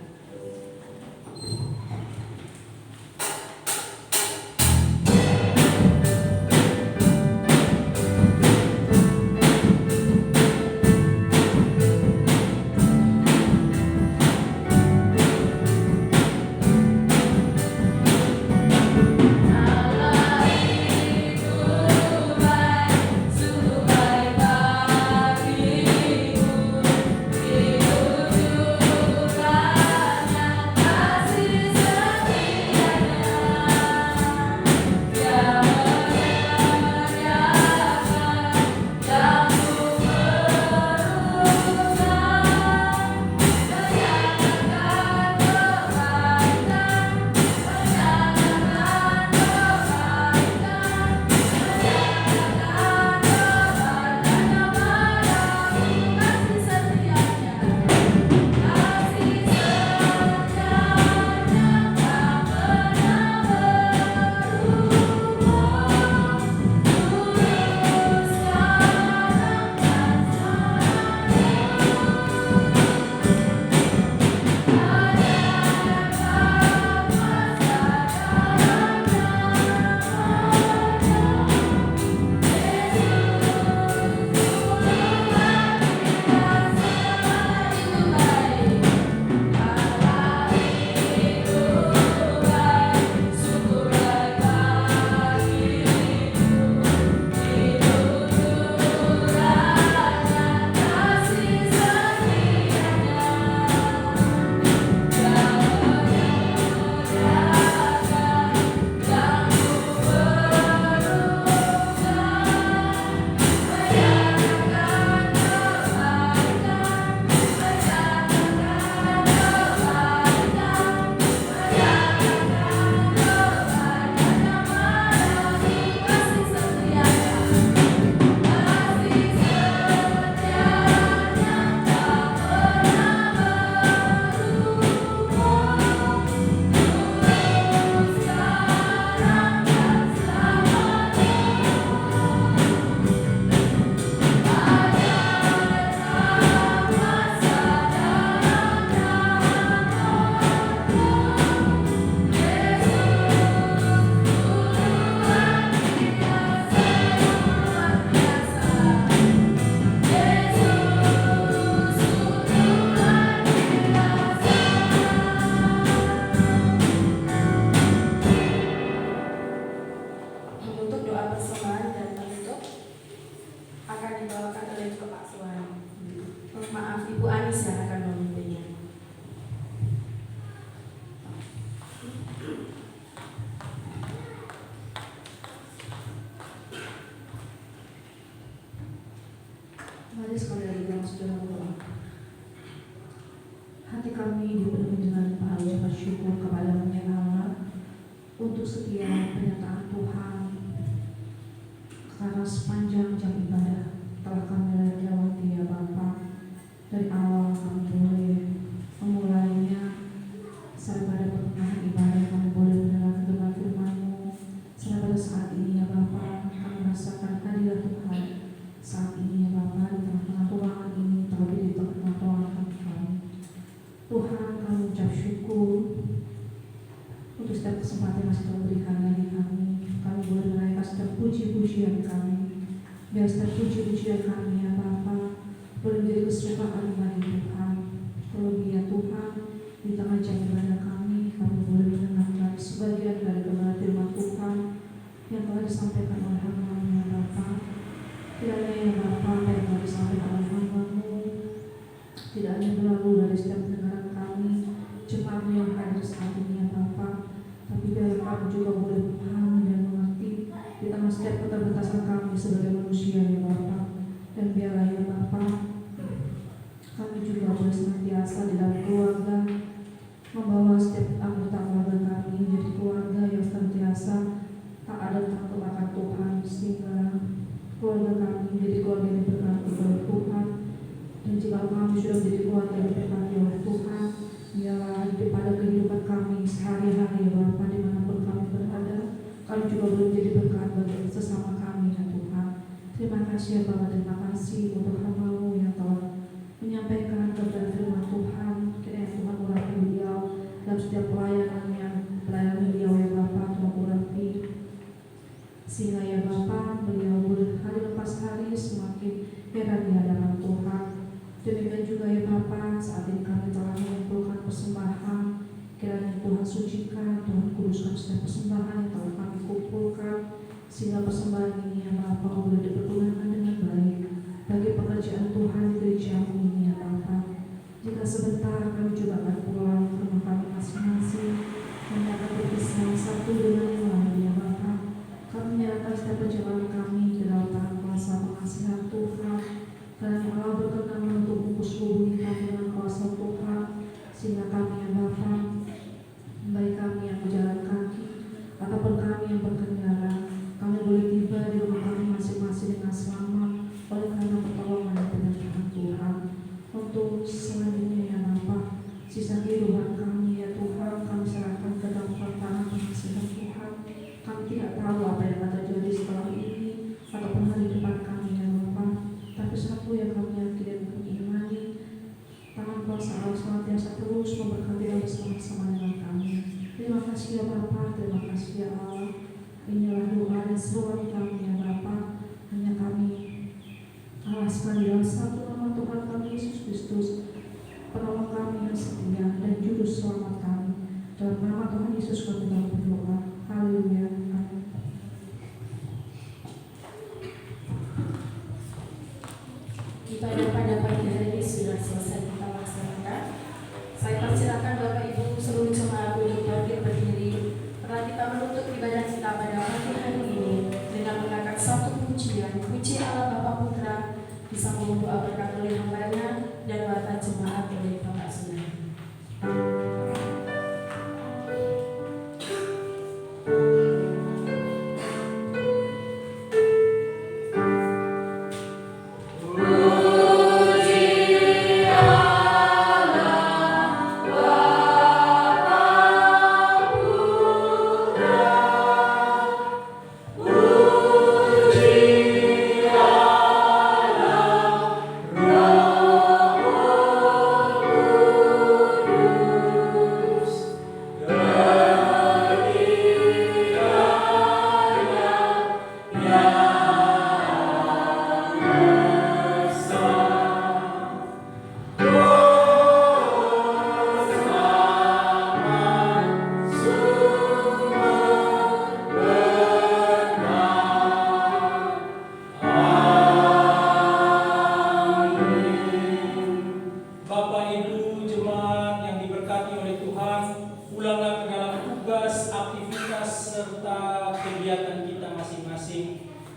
Mari sekali lagi yang sudah berdoa. Hati kami dipenuhi dengan bahagia bersyukur kepada-Mu ya Allah untuk setiap pernyataan Tuhan, karena sepanjang jam ibadah telah kami lewati ya Bapa. Dari awal kami boleh memulainya sampai pada pertengahan ibadah kami boleh mendengar kebenaran firman-Mu. Sampai pada saat ini ya Bapa, kami merasakan hadirat Tuhan saat ini ya Bapa, di tengah-tengah ruangan ini, terlebih di tengah-tengah ruangan kami. Tuhan, kami ucap syukur untuk setiap kesempatan yang masih Tuhan berikan bagi kami. Kami boleh menaikkan setiap puji-pujian kami. Biar setiap puji-pujian kami ya Bapa boleh menjadi kesukaan bagi Tuhan. Terlebih ya Tuhan, di tengah jam ibadah kami boleh mendengarkan sebagian dari kebenaran firman Tuhan yang telah disampaikan oleh hamba-Mu ya Bapa. Kiranya ya Bapa, apa yang telah disampaikan oleh hamba-Mu tidak hanya berlalu dari setiap pendengaran kami, jemaat-Mu yang hadir saat ini ya Bapa, tapi biar kami juga boleh memahami dan mengerti di tengah setiap keterbatasan kami sebagai manusia ya Bapa. Dan biarlah ya Bapa, kami juga boleh senantiasa di dalam keluarga membawa setiap anggota keluarga kami menjadi keluarga yang senantiasa tak ada takut akan Tuhan, sehingga keluarga kami menjadi keluarga yang diberkati oleh Tuhan. Dan jika kami sudah menjadi keluarga yang diberkati oleh Tuhan, Biarlah pada kehidupan kami sehari-hari ya Bapa, dimanapun kami berada, kami juga boleh menjadi berkat bagi sesama kami ya Tuhan. Terima kasih ya Bapa, terima kasih untuk hamba-Mu yang telah menyampaikan kebenaran firman Tuhan. Kiranya Tuhan urapi beliau dalam setiap pelayanan beliau ya Bapa, Tuhan urapi sehingga ya Bapa, beliau hari lepas hari semakin heran di hadapan Tuhan. Demikian juga ya Bapa, saat ini kami telah mengumpulkan persembahan. Kiranya Tuhan sucikan, Tuhan kuduskan setiap persembahan yang telah kami kumpulkan, sehingga persembahan ini ya Bapa boleh dipergunakan dengan baik bagi pekerjaan Tuhan di gereja-Mu ini ya Bapa. Jika sebentar kami juga akan pulang ke rumah kami masing-masing, kami akan berpisah satu dengan yang lain ya Bapa. Kami menyerahkan setiap perjalanan kami ke dalam tangan kuasa pengasihan Tuhan. Karena Allah berkenan untuk membungkus hubungi kami dengan kuasa Tuhan, sehingga kami yang Bapa, baik kami yang berjalan kaki ataupun kami yang berkendara, kami boleh tiba di rumah kami masing-masing dengan selamat oleh karena pertolongan dan penyertaan Tuhan. Untuk selanjutnya ya Bapa, sisa kehidupan kami ya Tuhan, kami serahkan ke dalam tangan pengasihan Tuhan. Kami tidak tahu apa yang akan terjadi setelah ini ataupun hari depan kami ya Bapa. Tapi satu yang kami yakini dan kami imani, tangan kuasa Allah senantiasa terus memberkati dan bersama-sama dengan kami. Terima kasih ya Bapa, terima kasih ya Allah. Inilah doa dan seruan kami ya Bapa. Hanya kami alaskan dalam satu nama Tuhan kami Yesus Kristus, penolong kami yang setia dan juru selamat kami. Dalam nama Tuhan Yesus kami telah berdoa. Haleluya. Amin. Ibadah pada pagi hari ini sudah selesai kita laksanakan. Saya persilakan Bapak Ibu seluruh jemaat untuk berdiri. Telah kita menutup ibadah kita pada pagi hari ini dengan mengangkat satu pujian, puji Allah Bapa Putra, disambung doa berkat oleh hambanya dan warta jemaat oleh Bapak Sunai.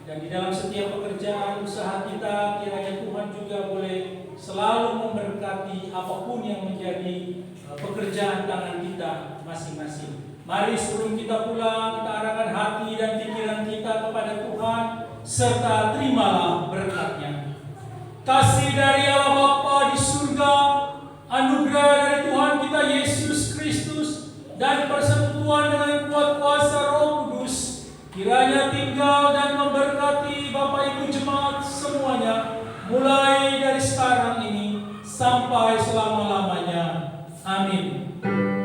Dan di dalam setiap pekerjaan usaha kita, kiranya Tuhan juga boleh selalu memberkati apapun yang menjadi pekerjaan tangan kita masing-masing. Mari sebelum kita pulang, kita arahkan hati dan pikiran kita kepada Tuhan, serta terimalah berkat-Nya. Kasih dari Allah Bapa di surga, anugerah dari Tuhan kita Yesus Kristus, dan persekutuan dengan kuat kuasa Roh Kudus, kiranya tinggal dan memberkati Bapak Ibu jemaat semuanya, mulai dari sekarang ini sampai selama-lamanya. Amin. Amin.